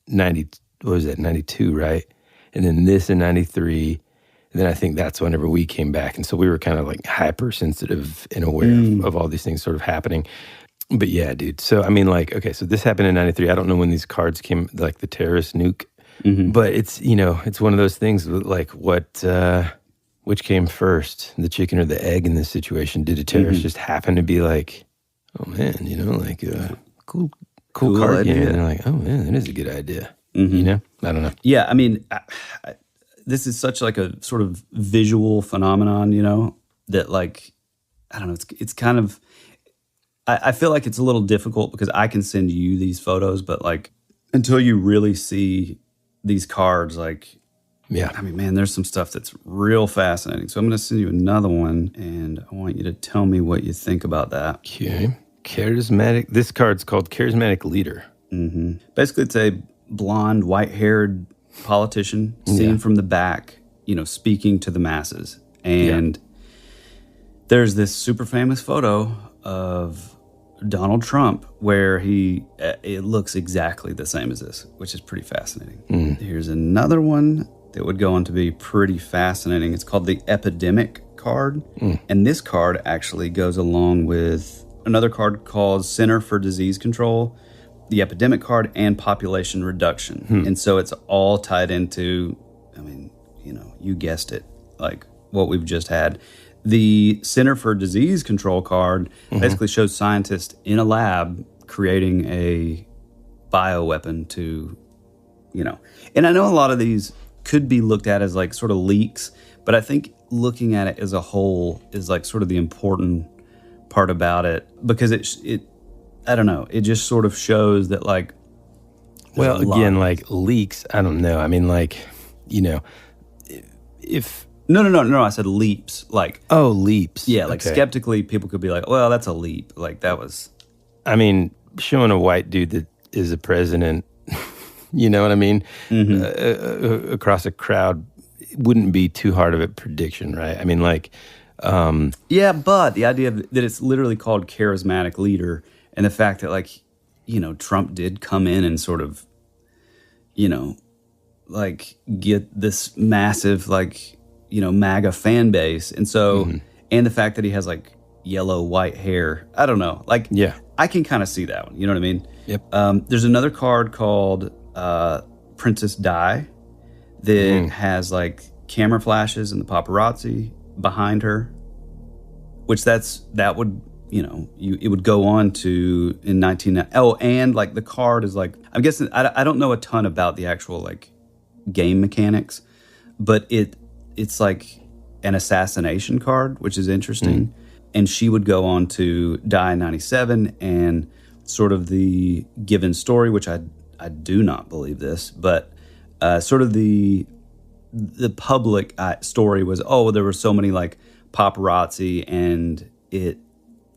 92, right? And then this in 93. And then I think that's whenever we came back. And so we were kind of like hypersensitive and aware of all these things sort of happening. But yeah, dude. So, I mean, like, okay, so this happened in 93. I don't know when these cards came, like the terrorist nuke. But it's, you know, it's one of those things like which came first, the chicken or the egg in this situation? Did a terrorist just happen to be like, oh man, you know, like cool card idea. game? And they're like, oh man, that is a good idea. You know? I don't know. Yeah, I mean, this is such like a sort of visual phenomenon, you know, that like, I don't know, it's kind of, I feel like it's a little difficult because I can send you these photos, but like until you really see these cards, like, yeah, I mean, man, there's some stuff that's real fascinating. So I'm going to send you another one, and I want you to tell me what you think about that. Okay. Charismatic. This card's called Charismatic Leader. Basically, it's a blonde, white-haired politician seen from the back, you know, speaking to the masses. And there's this super famous photo of Donald Trump where it looks exactly the same as this, which is pretty fascinating. Here's another one that would go on to be pretty fascinating. It's called the Epidemic card. And this card actually goes along with another card called Center for Disease Control, the Epidemic card, and Population Reduction. And so it's all tied into, I mean, you know, you guessed it, like what we've just had. The Center for Disease Control card basically shows scientists in a lab creating a bioweapon to, you know, and I know a lot of these could be looked at as like sort of leaks, but I think looking at it as a whole is like sort of the important part about it, because it I don't know, it just sort of shows that like, well, again, like leaks, I don't know. I mean, like, you know, if No, I said leaps. Like, oh, leaps. Yeah, like skeptically, people could be like, well, that's a leap. Like, that was. I mean, showing a white dude that is a president, you know what I mean, across a crowd wouldn't be too hard of a prediction, right? I mean, like. Yeah, but the idea that it's literally called charismatic leader, and the fact that, like, you know, Trump did come in and sort of, you know, like, get this massive, like, you know, MAGA fan base. And so, and the fact that he has like yellow, white hair, I don't know. Like, yeah, I can kind of see that one. You know what I mean? Yep. There's another card culd Princess Di that has like camera flashes and the paparazzi behind her, which that would it would go on to in 19... Oh, and like the card is like, I'm guessing, I don't know a ton about the actual like game mechanics, but it's like an assassination card, which is interesting. And she would go on to die in 97, and sort of the given story, which I do not believe this, but sort of the public story was, there were so many like paparazzi, and it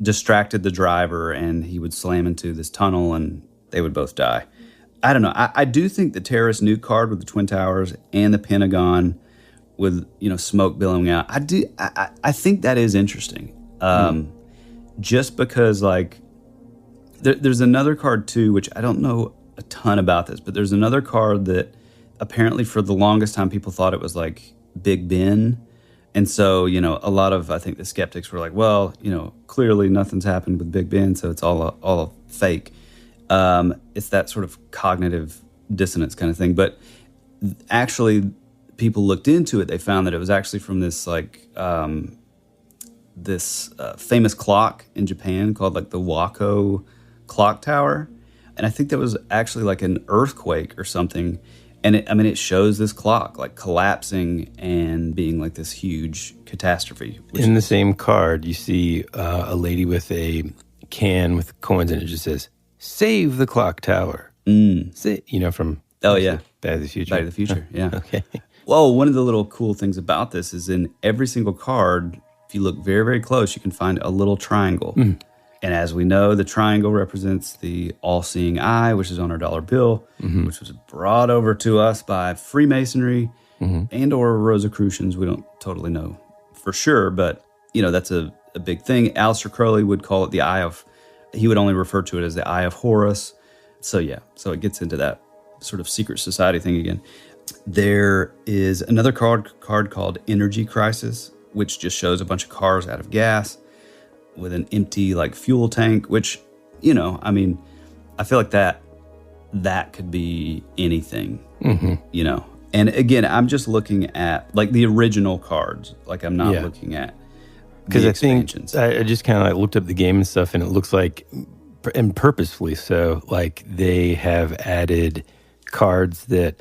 distracted the driver, and he would slam into this tunnel, and they would both die. I don't know. I do think the terrorist nuke card with the Twin Towers and the Pentagon with smoke billowing out. I think that is interesting. Just because like there's another card too, which I don't know a ton about this, but there's another card that apparently for the longest time people thought it was like Big Ben. And so, a lot of, I think the skeptics were like, well, clearly nothing's happened with Big Ben, so it's all a fake. It's that sort of cognitive dissonance kind of thing. But actually, people looked into it. They found that it was actually from this like this famous clock in Japan called like the Wako clock tower. And I think that was actually like an earthquake or something. And it shows this clock like collapsing and being like this huge catastrophe. In the same card, you see a lady with a can with coins, and it just says, "Save the clock tower." From Back to the Future. Back to the Future, yeah. Okay. Well, one of the little cool things about this is in every single card, if you look very, very close, you can find a little triangle. And as we know, the triangle represents the all-seeing eye, which is on our dollar bill, which was brought over to us by Freemasonry and or Rosicrucians. We don't totally know for sure, but, that's a big thing. Aleister Crowley would call it the eye of... He would only refer to it as the eye of Horus. So, so it gets into that sort of secret society thing again. There is another card called Energy Crisis, which just shows a bunch of cars out of gas with an empty like fuel tank, which, I feel like that could be anything, And again, I'm just looking at like the original cards. Like I'm not looking at because the I think expansions. I just kind of like looked up the game and stuff, and it looks like, and purposefully so, like they have added cards that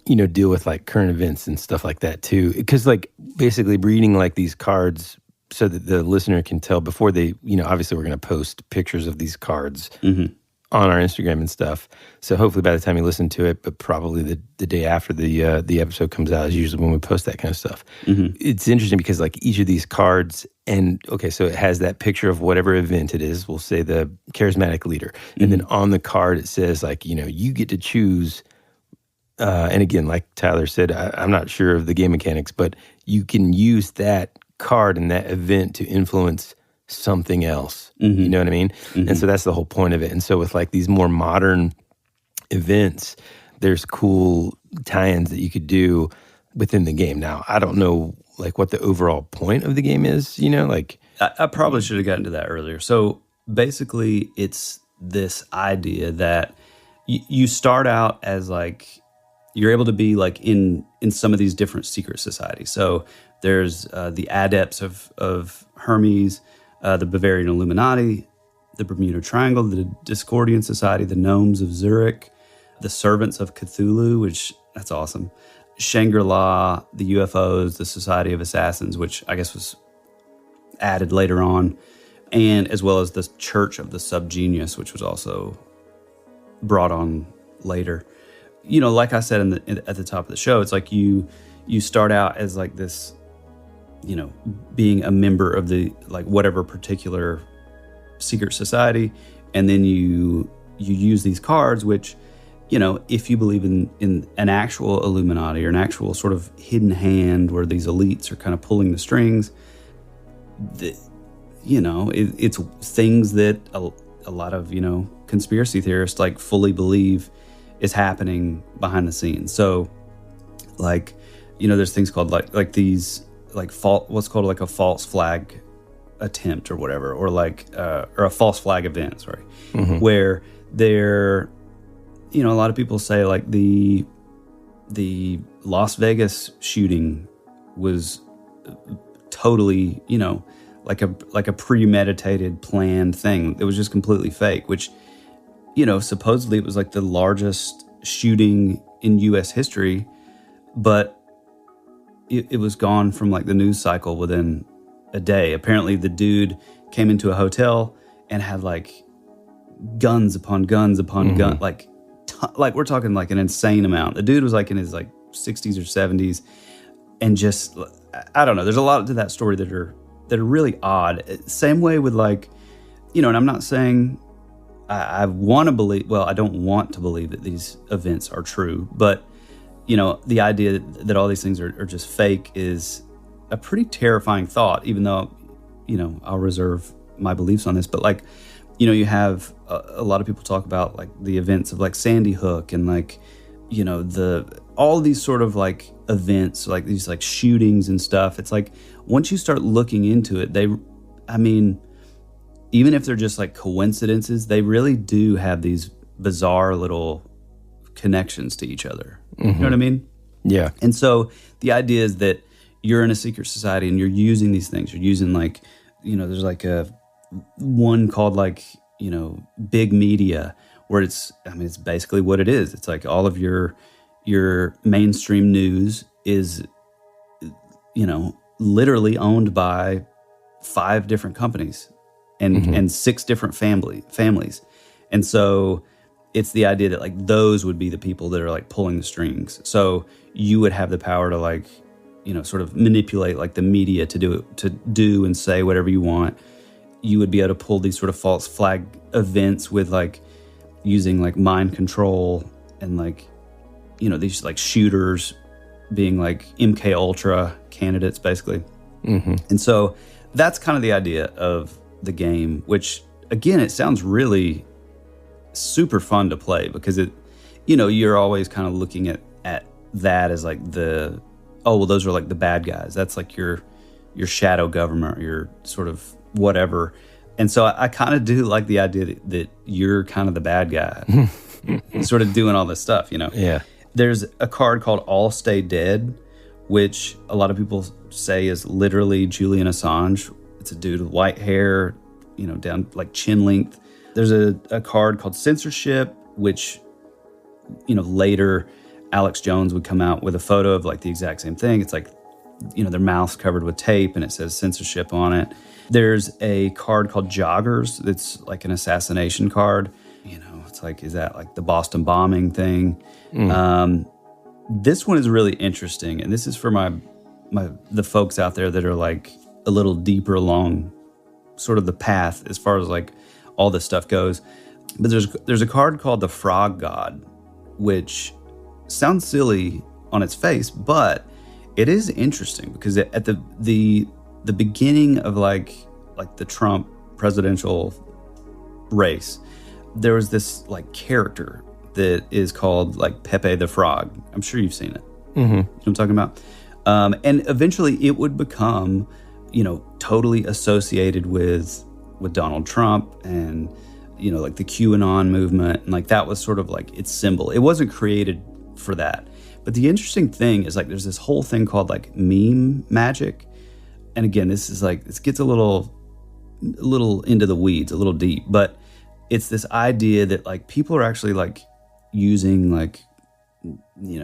deal with like current events and stuff like that too. Because like basically reading like these cards so that the listener can tell before they, obviously we're going to post pictures of these cards on our Instagram and stuff. So hopefully by the time you listen to it, but probably the day after the episode comes out is usually when we post that kind of stuff. It's interesting because like each of these cards, and okay, so it has that picture of whatever event it is. We'll say the charismatic leader. And then on the card it says like, you get to choose. And again, like Tyler said, I'm not sure of the game mechanics, but you can use that card in that event to influence something else. You know what I mean? And so that's the whole point of it. And so with like these more modern events, there's cool tie-ins that you could do within the game. Now, I don't know like what the overall point of the game is, like... I probably should have gotten to that earlier. So basically, it's this idea that you start out as like... You're able to be like in some of these different secret societies. So there's the Adepts of Hermes, the Bavarian Illuminati, the Bermuda Triangle, the Discordian Society, the Gnomes of Zurich, the Servants of Cthulhu, which that's awesome, Shangri-La, the UFOs, the Society of Assassins, which I guess was added later on, and as well as the Church of the Subgenius, which was also brought on later. Like I said at the top of the show, it's like you start out as like this, being a member of the like whatever particular secret society, and then you use these cards, which, if you believe in an actual Illuminati or an actual sort of hidden hand where these elites are kind of pulling the strings, it's things that a lot of conspiracy theorists like fully believe is happening behind the scenes. So like, there's things called like these like what's called like a false flag attempt or whatever, or like or a false flag event, sorry, where they're, a lot of people say like the Las Vegas shooting was totally, like a premeditated, planned thing. It was just completely fake, which, supposedly it was like the largest shooting in U.S. history, but it was gone from like the news cycle within a day. Apparently the dude came into a hotel and had like guns upon guns upon guns, like we're talking like an insane amount. The dude was like in his like 60s or 70s, and just, I don't know. There's a lot to that story that are really odd. Same way with like, and I'm not saying I want to believe. Well, I don't want to believe that these events are true, but the idea that all these things are just fake is a pretty terrifying thought. Even though, I'll reserve my beliefs on this, but like, you have a lot of people talk about like the events of like Sandy Hook and like, all these sort of like events, like these like shootings and stuff. It's like once you start looking into it, even if they're just like coincidences, they really do have these bizarre little connections to each other. You know what I mean? Yeah. And so the idea is that you're in a secret society and you're using these things. You're using like, there's like one called like, big media, where it's basically what it is. It's like all of your mainstream news is, literally owned by 5 different companies and 6 different families. And so it's the idea that like those would be the people that are like pulling the strings. So you would have the power to like, sort of manipulate like the media to do and say whatever you want. You would be able to pull these sort of false flag events with like using like mind control and like, these like shooters being like MK Ultra candidates basically. And so that's kind of the idea of the game, which again, it sounds really super fun to play because it, you're always kind of looking at that as like those are like the bad guys. That's like your shadow government, your sort of whatever. And so I kind of do like the idea that you're kind of the bad guy, sort of doing all this stuff, Yeah. There's a card called All Stay Dead, which a lot of people say is literally Julian Assange. It's a dude with white hair, down like chin length. There's a card called Censorship, which, later Alex Jones would come out with a photo of like the exact same thing. It's like, their mouth's covered with tape and it says censorship on it. There's a card called Joggers that's like an assassination card. It's like, is that like the Boston bombing thing? This one is really interesting, and this is for the folks out there that are like a little deeper along sort of the path as far as like all this stuff goes. But there's a card called the Frog God, which sounds silly on its face, but it is interesting because at the beginning of like the Trump presidential race, there was this like character that is called like Pepe the Frog. I'm sure you've seen it. You know what I'm talking about? And eventually it would become, totally associated with Donald Trump and, like the QAnon movement. And like that was sort of like its symbol. It wasn't created for that. But the interesting thing is like there's this whole thing called like meme magic. And again, this gets a little into the weeds, a little deep, but it's this idea that like people are actually like using like,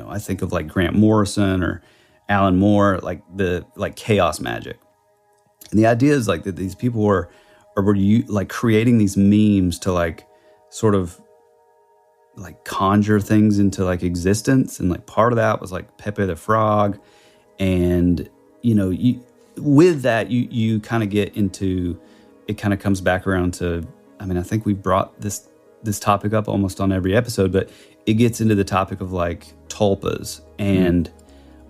I think of like Grant Morrison or Alan Moore, like the like chaos magic. And the idea is like that these people were like creating these memes to like sort of like conjure things into like existence. And like part of that was like Pepe the Frog. And, with that, you kind of get into, it kind of comes back around to, I think we brought this topic up almost on every episode, but it gets into the topic of like tulpas. And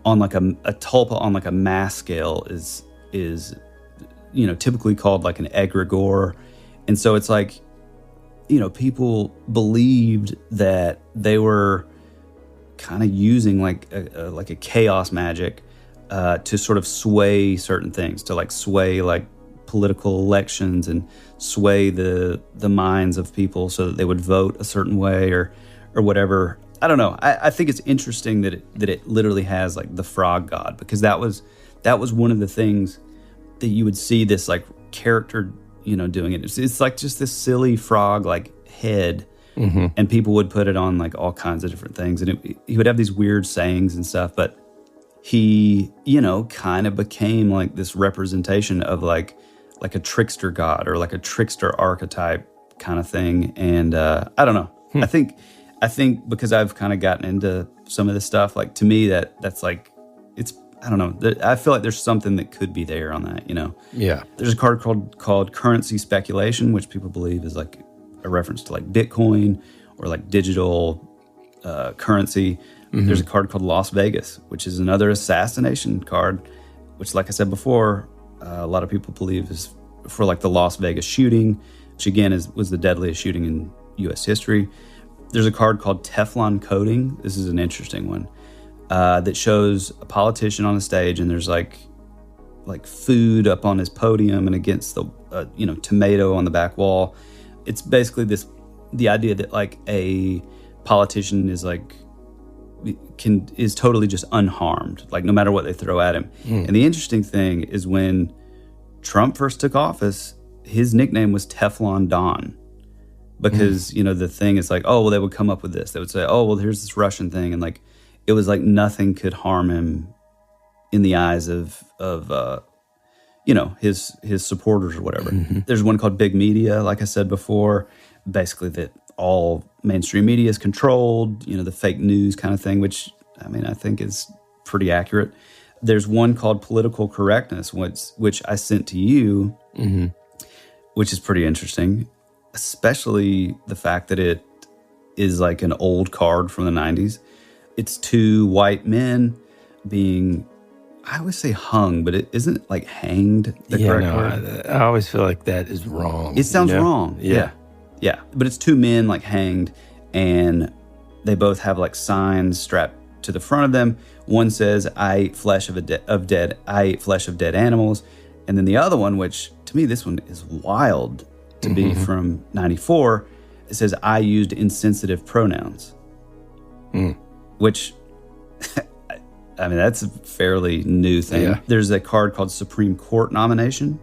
on like a tulpa on like a mass scale is typically called like an egregore. And so it's like, people believed that they were kind of using like a chaos magic to sort of sway certain things, to like sway like political elections and sway the minds of people so that they would vote a certain way or whatever. I don't know. I think it's interesting that it literally has like the Frog God, because that was one of the things that you would see this like character, doing it. It's like just this silly frog like head, and people would put it on like all kinds of different things, and he would have these weird sayings and stuff. But he, kind of became like this representation of like a trickster god or like a trickster archetype kind of thing. And I don't know. I think because I've kind of gotten into some of this stuff, like to me that's like, it's, I don't know. I feel like there's something that could be there on that, Yeah. There's a card called currency speculation, which people believe is like a reference to like Bitcoin or like digital currency. There's a card called Las Vegas, which is another assassination card, which, like I said before, a lot of people believe is for like the Las Vegas shooting, which again was the deadliest shooting in U.S. history. There's a card called Teflon coating. This is an interesting one that shows a politician on the stage, and there's like food up on his podium and against the tomato on the back wall. It's basically the idea that like a politician is like is totally just unharmed, like no matter what they throw at him. And the interesting thing is when Trump first took office, his nickname was Teflon Don. Because, the thing is like, oh, well, they would come up with this. They would say, oh, well, here's this Russian thing. And like, it was like nothing could harm him in the eyes of his supporters or whatever. There's one called Big Media, like I said before, basically that all mainstream media is controlled, the fake news kind of thing, which, I mean, I think is pretty accurate. There's one called Political Correctness, which I sent to you, which is pretty interesting. Especially the fact that it is like an old card from the 90s. It's two white men being, I always say hung, but it isn't like hanged the correct word. I always feel like that is wrong. It sounds wrong. Yeah. But it's two men like hanged, and they both have like signs strapped to the front of them. One says, I ate flesh of dead animals. And then the other one, which to me, this one is wild to be from 94, it says, I used insensitive pronouns. Which, I mean, that's a fairly new thing. Yeah. There's a card called Supreme Court Nomination,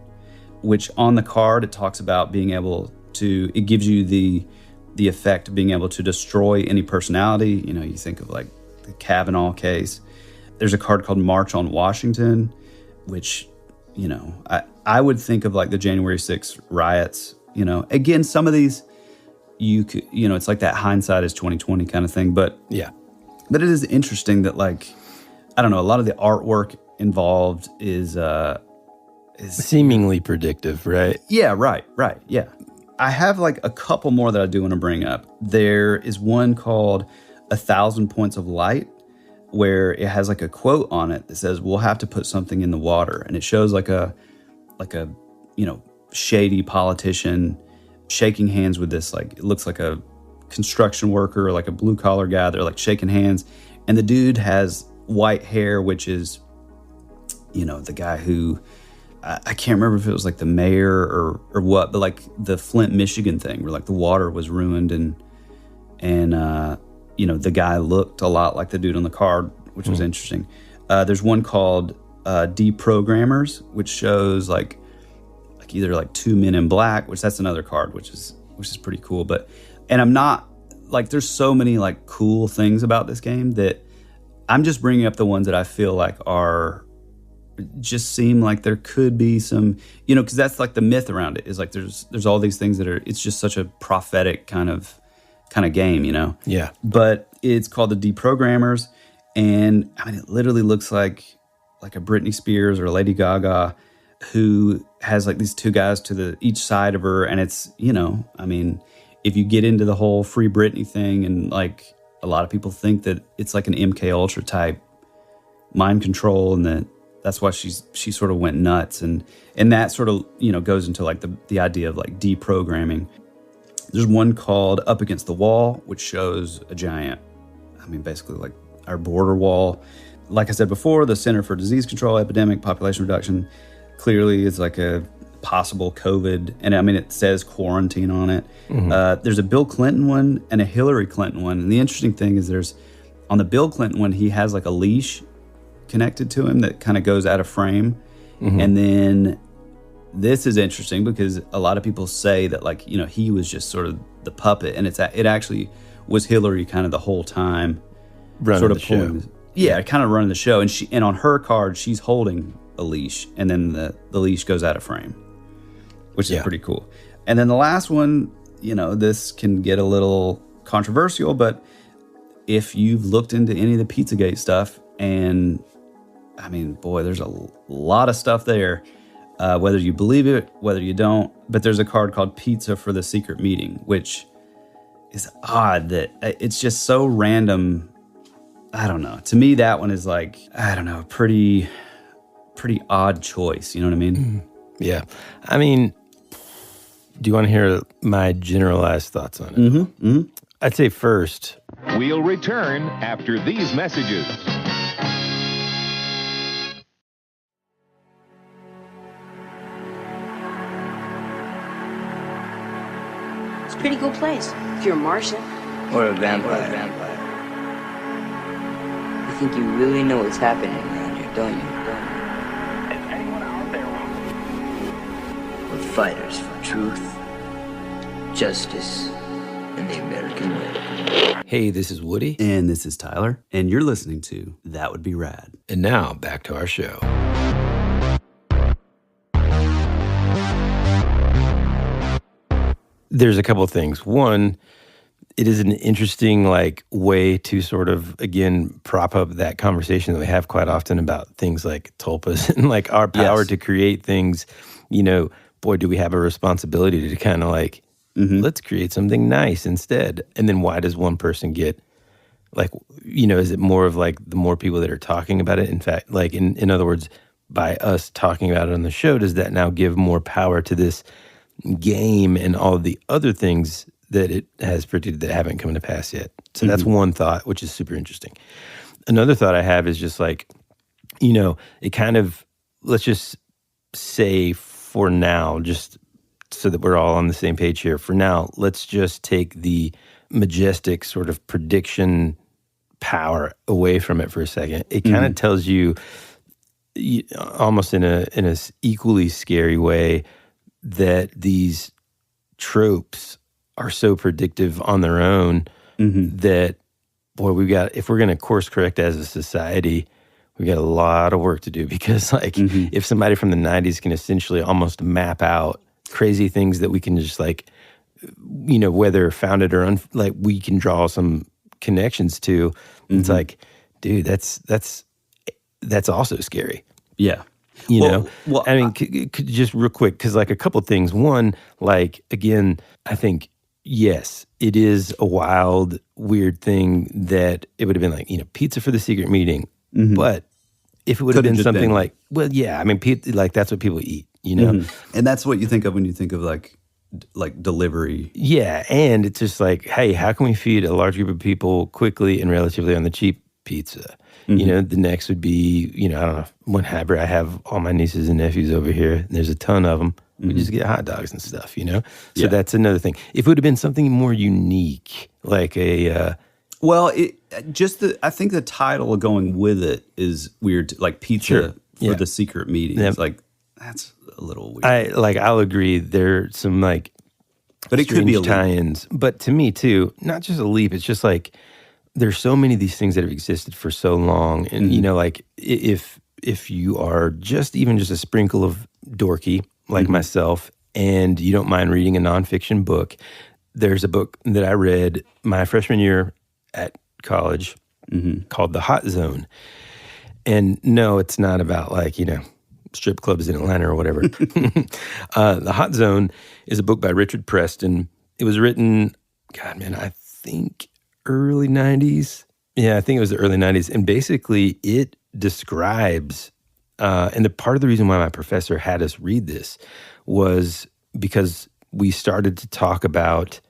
which on the card, it talks about being able to, it gives you the effect of being able to destroy any personality. You think of like the Kavanaugh case. There's a card called March on Washington, which, I would think of like the January 6th riots. Again, some of these, you could, it's like that hindsight is 2020 kind of thing. But Yeah. But it is interesting that, like, I don't know, a lot of the artwork involved is seemingly predictive, right? Yeah, right, yeah. I have like a couple more that I do want to bring up. There is one called 1,000 Points of Light, where it has like a quote on it that says, we'll have to put something in the water. And it shows like a shady politician shaking hands with this, like, it looks like a construction worker or like a blue collar guy. They're like shaking hands. And the dude has white hair, which is, the guy who, I can't remember if it was like the mayor or what, but like the Flint, Michigan thing where like the water was ruined and the guy looked a lot like the dude on the card, which was interesting. There's one called Deprogrammers, which shows like either like two men in black, which that's another card, which is pretty cool. And I'm not like, there's so many like cool things about this game that I'm just bringing up the ones that I feel like just seem like there could be some, because that's like the myth around it is like there's all these things that it's just such a prophetic kind of game, Yeah. But it's called the Deprogrammers, and I mean it literally looks like a Britney Spears or a Lady Gaga who has like these two guys to each side of her, and it's I mean, if you get into the whole Free Britney thing, and like a lot of people think that it's like an MK Ultra type mind control, and that's why she sort of went nuts, and that sort of goes into like the idea of like deprogramming. There's one called Up Against the Wall, which shows a giant, I mean basically like our border wall. Like I said before, the Center for Disease Control, Epidemic, Population Reduction clearly is like a possible COVID, and I mean it says quarantine on it. There's a Bill Clinton one and a Hillary Clinton one, and the interesting thing is there's on the Bill Clinton one, he has like a leash connected to him that kind of goes out of frame, and then this is interesting because a lot of people say that, like, you know, he was just sort of the puppet, and it actually was Hillary kind of the whole time, running sort of the show. kind of running the show. And on her card, she's holding a leash, and then the leash goes out of frame, which is pretty cool. And then the last one, you know, this can get a little controversial, but if you've looked into any of the Pizzagate stuff, and I mean, boy, there's a lot of stuff there, whether you believe it, whether you don't, but there's a card called Pizza for the Secret Meeting, which is odd that it's just so random. I don't know. To me, that one is like, I don't know, pretty odd choice. You know what I mean? Yeah. I mean, do you want to hear my generalized thoughts on it? I'd say first, we'll return after these messages. It's a pretty cool place if you're a Martian. Or a vampire. You think you really know what's happening around here, don't you? We're fighters for truth, justice, and the American way. hey, this is Woody. And this is Tyler. And you're listening to That Would Be Rad. And now, back to our show. There's a couple of things. One, it is an interesting way to sort of, again, prop up that conversation that we have quite often about things like tulpas and our power to create things. You know, boy, do we have a responsibility to kind of let's create something nice instead. And then why does one person get, is it more of the more people that are talking about it? In fact, in other words, by us talking about it on the show, does that now give more power to this game and all of the other things that it has predicted that haven't come to pass yet? So that's one thought, which is super interesting. Another thought I have is just it kind of, let's just say for now, just so that we're all on the same page here, for now, let's just take the majestic sort of prediction power away from it for a second. It kind of tells you, almost in a equally scary way, that these tropes are so predictive on their own that, boy, if we're going to course correct as a society, we got a lot of work to do, because if somebody from the 90s can essentially almost map out crazy things that we can just whether founded or we can draw some connections to, it's dude, that's also scary. Yeah. You know, I mean, just real quick, because a couple things. One, again, I think, yes, it is a wild, weird thing that it would have been pizza for the secret meeting. But if it would have been something well, yeah, I mean, that's what people eat, you know? And that's what you think of when you think of delivery. Yeah, and it's just hey, how can we feed a large group of people quickly and relatively on the cheap pizza? You know, the next would be, I don't know, whenever I have all my nieces and nephews over here, and there's a ton of them, we just get hot dogs and stuff, So that's another thing. If it would have been something more unique, like a... I think the title going with it is weird, pizza for the secret meeting. It's that's a little weird. I'll agree. There's some but it could be a tie-ins. But to me too, not just a leap. It's just there's so many of these things that have existed for so long, and if you are just a sprinkle of dorky like myself, and you don't mind reading a nonfiction book, there's a book that I read my freshman year at college called The Hot Zone. And no, it's not about strip clubs in Atlanta or whatever. The Hot Zone is a book by Richard Preston. It was written, I think early 90s. Yeah, I think it was the early 90s. And basically it describes, and the part of the reason why my professor had us read this was because we started to talk about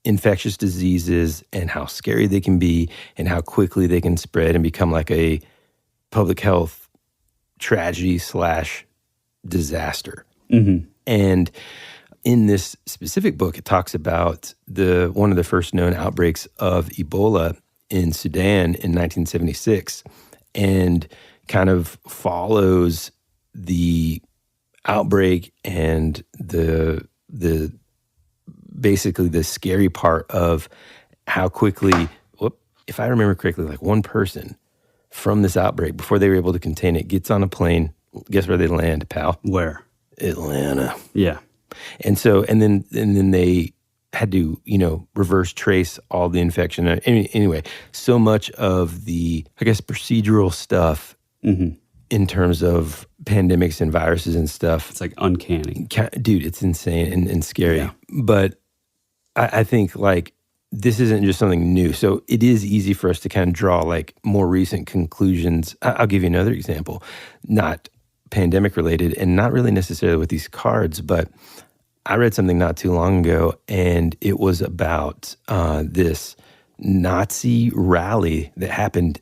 infectious diseases and how scary they can be and how quickly they can spread and become a public health tragedy / disaster. And in this specific book, it talks about one of the first known outbreaks of Ebola in Sudan in 1976, and kind of follows the outbreak and the basically the scary part of how quickly, if I remember correctly, like one person from this outbreak, before they were able to contain it, gets on a plane. Guess where they land, pal? Where? Atlanta. Yeah. And then they had to, reverse trace all the infection. Anyway, so much of the, I guess, procedural stuff in terms of pandemics and viruses and stuff. It's like uncanny. Dude, it's insane and scary. Yeah. But I think, like, this isn't just something new. So it is easy for us to kind of draw, like, more recent conclusions. I'll give you another example. Not pandemic related and not really necessarily with these cards, but I read something not too long ago, and it was about this Nazi rally that happened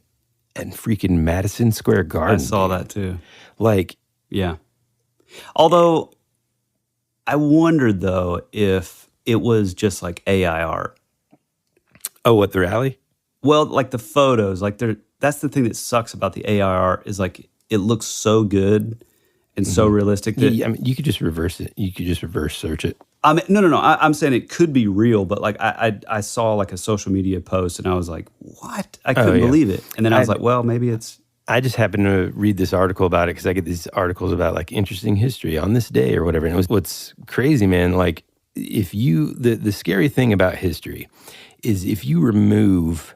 at freaking Madison Square Garden. I saw that too. Like, yeah. Although, I wondered though if it was just like AI art. Oh, what, the rally? Well, like the photos, like that's the thing that sucks about the AI art is like it looks so good and so realistic that I mean, you could just reverse it. You could just reverse search it. I mean, no. I'm saying it could be real, but like I saw like a social media post and I was like, what? I couldn't believe it. And then I was like, well, maybe it's. I just happened to read this article about it because I get these articles about like interesting history on this day or whatever. And it was what's crazy, man. Like, if you the scary thing about history is if you remove,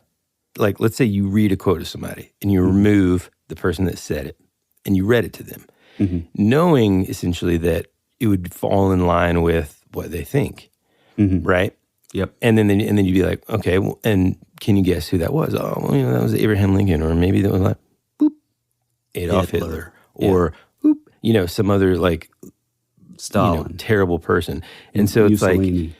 like, let's say you read a quote of somebody and you remove the person that said it and you read it to them, knowing essentially that it would fall in line with what they think, right? Yep. And then you'd be like, okay, well, and can you guess who that was? Oh, well, that was Abraham Lincoln, or maybe that was like, boop, Adolf Hitler, or boop, some other like Stalin, terrible person. And so it's like,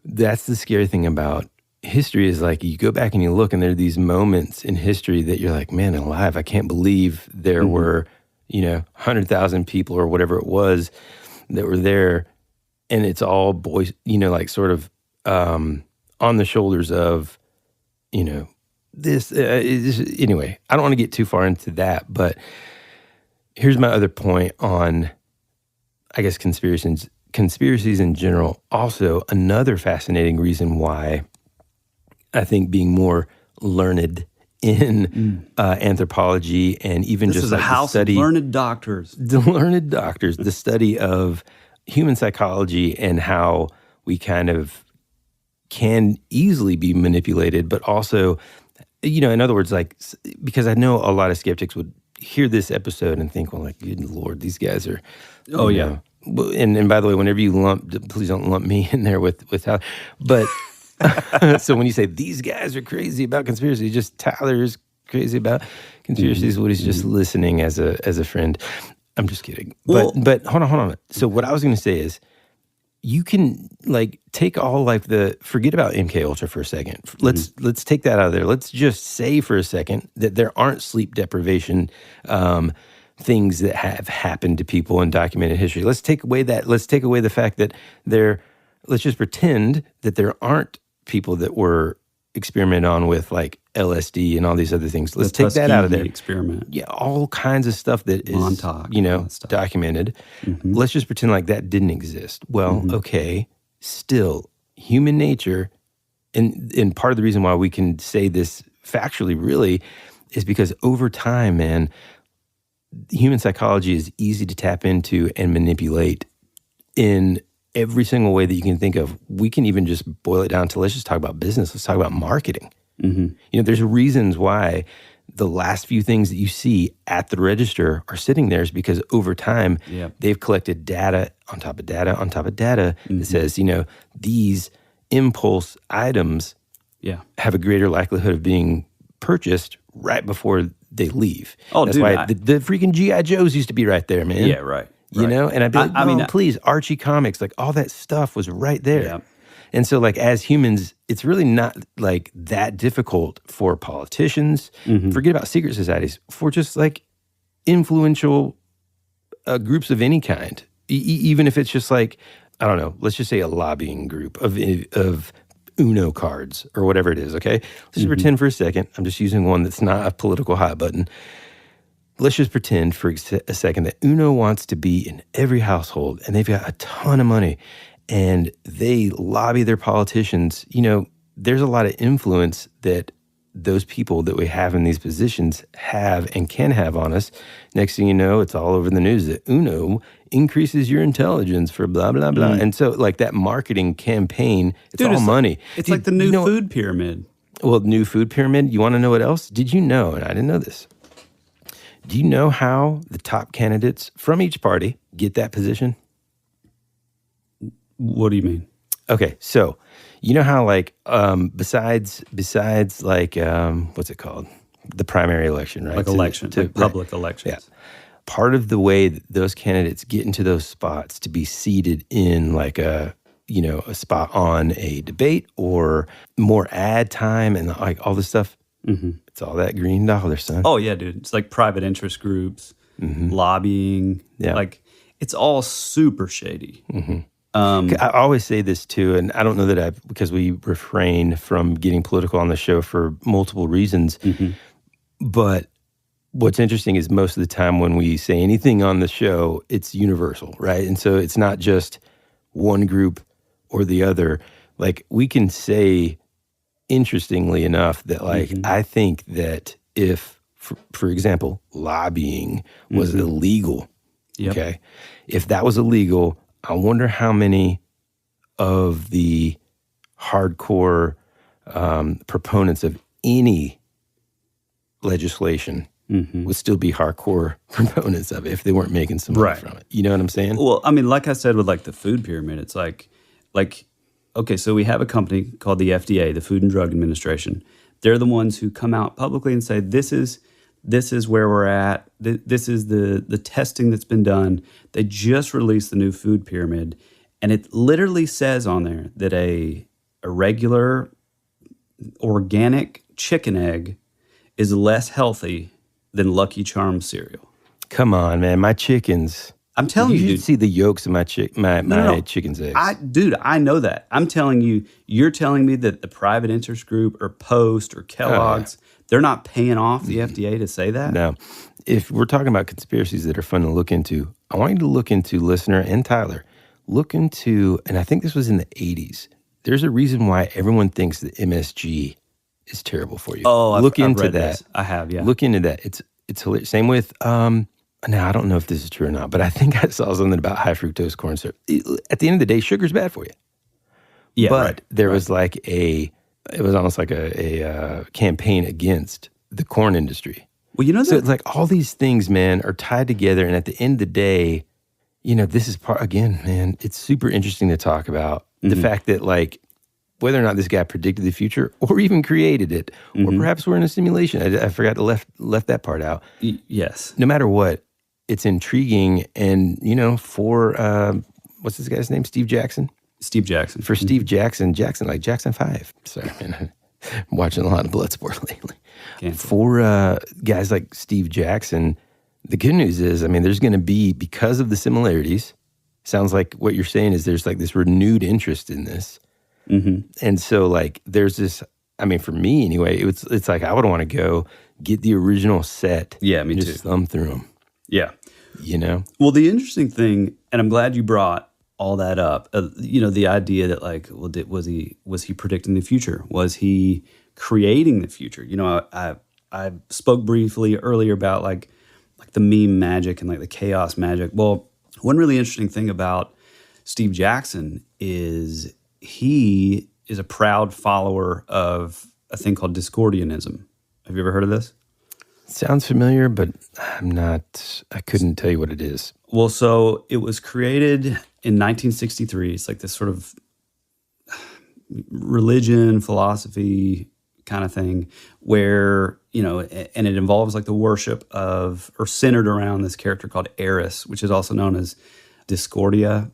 that's the scary thing about history is like you go back and you look and there are these moments in history that you're like, man alive, I can't believe there were, 100,000 people or whatever it was that were there. And it's all boys, like sort of on the shoulders of, this. Anyway, I don't want to get too far into that, but here's my other point on, I guess, conspiracies in general. Also, another fascinating reason why I think being more learned in anthropology and even this just is like a house the study, of learned doctors. The learned doctors, the study of human psychology and how we kind of can easily be manipulated, but also, in other words, like, because I know a lot of skeptics would hear this episode and think, well, like, good Lord, these guys are, yeah. And by the way, whenever you please don't lump me in there with Tyler. But so when you say these guys are crazy about conspiracy, just Tyler is crazy about conspiracies. Woody's just listening as a friend. I'm just kidding. But hold on. So what I was going to say is, you can like take all like forget about MK Ultra for a second. Let's take that out of there. Let's just say for a second that there aren't sleep deprivation things that have happened to people in documented history. Let's take away the fact that let's just pretend that there aren't people that were experimented on with like LSD and all these other things. Let's take that out of there. Experiment. Yeah, all kinds of stuff that is Montauk, documented. Let's just pretend like that didn't exist. Well, okay, still human nature, and part of the reason why we can say this factually really is because over time, man, human psychology is easy to tap into and manipulate in every single way that you can think of. We can even just boil it down to, let's just talk about business. Let's talk about marketing. There's reasons why the last few things that you see at the register are sitting there is because over time, they've collected data on top of data on top of data that says, these impulse items have a greater likelihood of being purchased right before they leave. Oh, that's why the freaking G.I. Joes used to be right there, man. Yeah, right. And I'd be like, please, Archie comics, like all that stuff was right there. Yeah. And so like as humans, it's really not like that difficult for politicians, forget about secret societies, for just like influential groups of any kind. Even if it's just like, I don't know, let's just say a lobbying group of Uno cards or whatever it is, okay? Let's just pretend for a second, I'm just using one that's not a political hot button. let's just pretend for a second that Uno wants to be in every household and they've got a ton of money and they lobby their politicians. You know, there's a lot of influence that those people that we have in these positions have and can have on us. Next thing you know, it's all over the news that Uno increases your intelligence for blah, blah, blah. And so like that marketing campaign, it's all money. It's like the new food pyramid. Well, new food pyramid. You want to know what else? Did you know, and I didn't know this, do you know how the top candidates from each party get that position? What do you mean? Okay, so you know how like besides like what's it called? The primary election, right? Like public elections. Yeah. Part of the way that those candidates get into those spots to be seated in like a spot on a debate or more ad time and like all this stuff. Mm-hmm. It's all that green dollar, son. Oh yeah, dude. It's like private interest groups, lobbying. Yeah. Like it's all super shady. Mm-hmm. I always say this too, and I don't know that because we refrain from getting political on the show for multiple reasons. Mm-hmm. But what's interesting is most of the time when we say anything on the show, it's universal, right? And so it's not just one group or the other. Like we can say, interestingly enough, that like I think that if, for example, lobbying was illegal, okay, if that was illegal, I wonder how many of the hardcore proponents of any legislation would still be hardcore proponents of it if they weren't making some money from it. You know what I'm saying? Well, I mean, like I said with like the food pyramid, it's like, okay, so we have a company called the FDA, the Food and Drug Administration. They're the ones who come out publicly and say, this is where we're at. This is the testing that's been done. They just released the new food pyramid, and it literally says on there that a regular organic chicken egg is less healthy than Lucky Charms cereal. Come on, man. My chickens. I'm telling you, you dude. should see the yolks of my chicken's eggs. I know that. I'm telling you, you're telling me that the private interest group or Post or Kellogg's, they're not paying off the FDA to say that? No. If we're talking about conspiracies that are fun to look into, I want you to look into, listener and Tyler, look into, and I think this was in the 80s, there's a reason why everyone thinks that MSG is terrible for you. Oh, I've read that. This. I have, yeah. Look into that. It's hilarious. Same with, now I don't know if this is true or not, but I think I saw something about high fructose corn syrup. At the end of the day, sugar's bad for you. Yeah, but there was like it was almost like a campaign against the corn industry. Well, you know, so it's like all these things, man, are tied together. And at the end of the day, you know, this is part, again, man, it's super interesting to talk about the fact that like, whether or not this guy predicted the future or even created it, or perhaps we're in a simulation. I forgot to left that part out. Yes. No matter what, it's intriguing. And, you know, for, what's this guy's name? Steve Jackson? Steve Jackson. For Steve Jackson, like Jackson 5. Sorry, man. I'm watching a lot of Bloodsport lately. For guys like Steve Jackson, the good news is, I mean, there's going to be, because of the similarities, sounds like what you're saying is there's like this renewed interest in this. And so like there's this, I mean, for me anyway, it's like I would want to go get the original set. Yeah, me and too. Just thumb through them. Yeah. You know? Well, the interesting thing, and I'm glad you brought all that up, you know, the idea that like, well, was he predicting the future? Was he creating the future? You know, I spoke briefly earlier about like the meme magic and like the chaos magic. Well, one really interesting thing about Steve Jackson is he is a proud follower of a thing called Discordianism. Have you ever heard of this? Sounds familiar, but I couldn't tell you what it is. Well, so it was created in 1963. It's like this sort of religion, philosophy kind of thing where, you know, and it involves like the worship of, or centered around this character called Eris, which is also known as Discordia,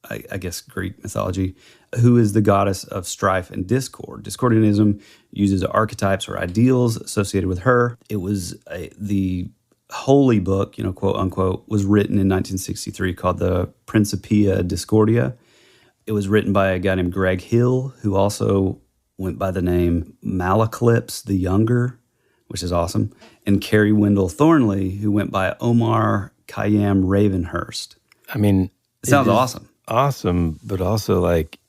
I guess Greek mythology, who is the goddess of strife and discord. Discordianism uses archetypes or ideals associated with her. It was the holy book, you know, quote unquote, was written in 1963 called the Principia Discordia. It was written by a guy named Greg Hill, who also went by the name Malaclips the Younger. which is awesome, and Carrie Wendell Thornley, who went by Omar Khayyam Ravenhurst. I mean, it sounds awesome. Awesome, but also like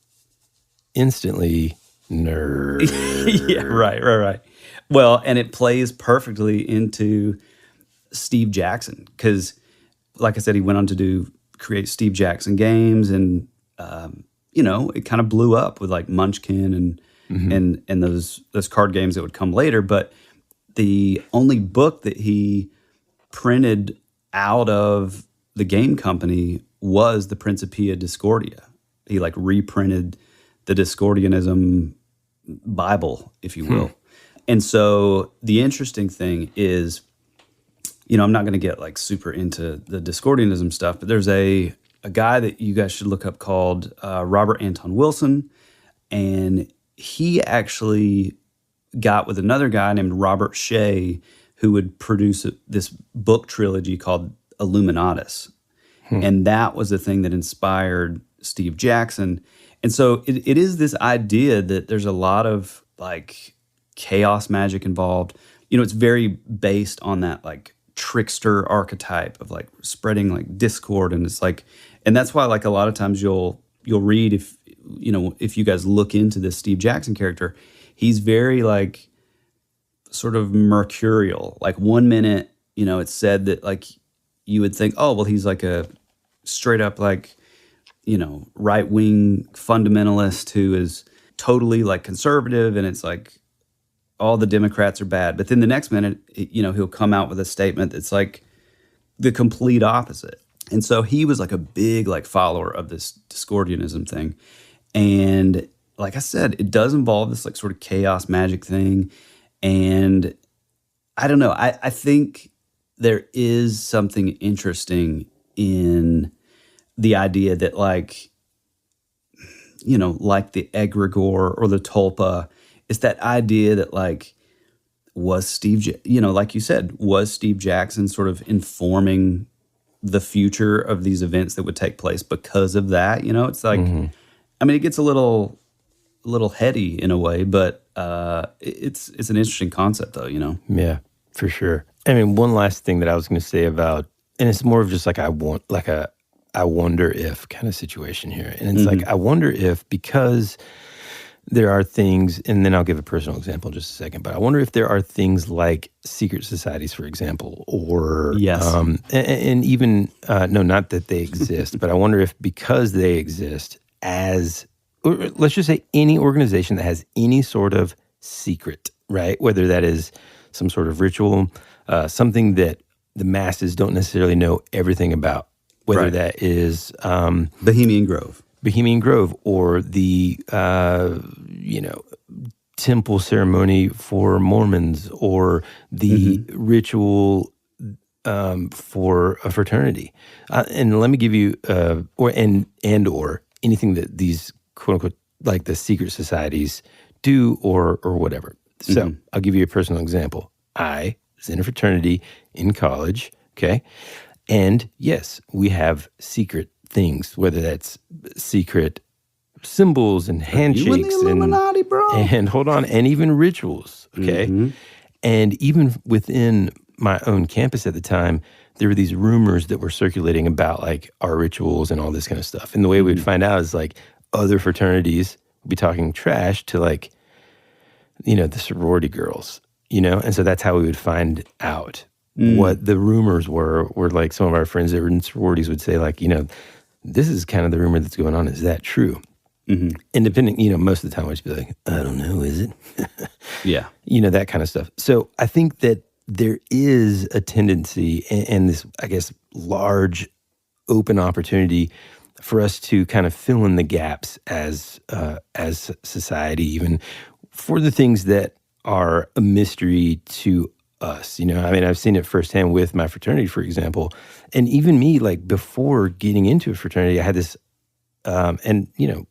instantly nerd. Yeah, right. Well, and it plays perfectly into Steve Jackson because, like I said, he went on to create Steve Jackson games, and it kind of blew up with like Munchkin and those card games that would come later. But the only book that he printed out of the game company was the Principia Discordia. He like reprinted the Discordianism Bible, if you will. And so the interesting thing is, I'm not going to get like super into the Discordianism stuff, but there's a guy that you guys should look up called Robert Anton Wilson. And he actually got with another guy named Robert Shea, who would produce this book trilogy called Illuminatus. And that was the thing that inspired Steve Jackson. And so it is this idea that there's a lot of like chaos magic involved. It's very based on that like trickster archetype of like spreading like discord, and it's like, and that's why like a lot of times you'll read, if you guys look into this Steve Jackson character, he's very like sort of mercurial. Like one minute, it's said that like you would think, oh well, he's like a straight up like right-wing fundamentalist who is totally like conservative, and it's like all the Democrats are bad. But then the next minute, he'll come out with a statement that's like the complete opposite. And so he was like a big like follower of this Discordianism thing. And like I said, it does involve this like sort of chaos magic thing. And I don't know, I think there is something interesting in the idea that like, like the egregore or the tulpa, it's that idea that like, was Steve, like you said, was Steve Jackson sort of informing the future of these events that would take place because of that? It's like, I mean, it gets a little heady in a way, but it's an interesting concept though, Yeah, for sure. I mean, one last thing that I was going to say about, and it's more of just like I wonder if kind of situation here. And it's like, I wonder if, because there are things, and then I'll give a personal example in just a second, but I wonder if there are things like secret societies, for example, or, and even, no, not that they exist, but I wonder if because they exist or let's just say any organization that has any sort of secret, right? Whether that is some sort of ritual, something that the masses don't necessarily know everything about, whether that is Bohemian Grove, or the temple ceremony for Mormons, or the ritual for a fraternity, and let me give you or anything that these quote unquote like the secret societies do or whatever. So I'll give you a personal example. I was in a fraternity in college, okay? And yes, we have secret things, whether that's secret symbols and handshakes, you in the Illuminati, bro. And hold on, and even rituals, okay? And even within my own campus at the time, there were these rumors that were circulating about like our rituals and all this kind of stuff. And the way we'd find out is like other fraternities would be talking trash to like, the sorority girls, and so that's how we would find out what the rumors were like some of our friends that were in sororities would say like, this is kind of the rumor that's going on. Is that true? And depending, most of the time I'd just be like, I don't know, is it? Yeah. That kind of stuff. So I think that there is a tendency and this, I guess, large open opportunity for us to kind of fill in the gaps as society, even for the things that are a mystery to us. I mean, I've seen it firsthand with my fraternity, for example, and even me, like before getting into a fraternity, I had this, and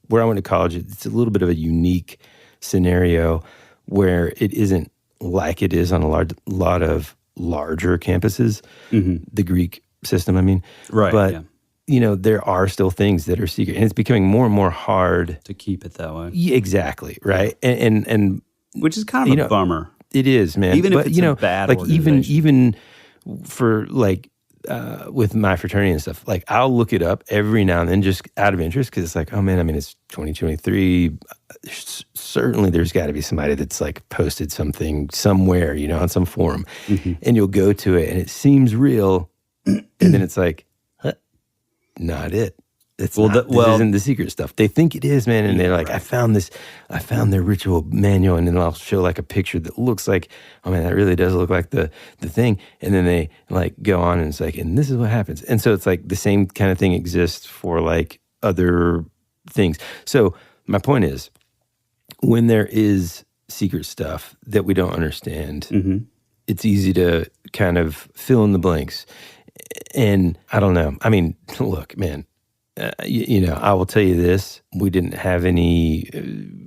where I went to college, it's a little bit of a unique scenario where it isn't like it is on a lot of larger campuses, the Greek system, I mean. Right, but, there are still things that are secret, and it's becoming more and more hard to keep it that way. Yeah, exactly, right? And which is kind of a bummer. It is, man. Even if but, it's a bad like organization. even for like with my fraternity and stuff, like I'll look it up every now and then just out of interest because it's like, oh man, I mean, it's 2023. Certainly there's got to be somebody that's like posted something somewhere, on some forum. And you'll go to it and it seems real. And then it's like, not it. This isn't the secret stuff. They think it is, man, and they're like, I found their ritual manual, and then I'll show like a picture that looks like, oh man, that really does look like the thing, and then they like go on and it's like, and this is what happens, and so it's like the same kind of thing exists for like other things. So my point is, when there is secret stuff that we don't understand, it's easy to kind of fill in the blanks, and I don't know. I mean, look, man. I will tell you this. We didn't have any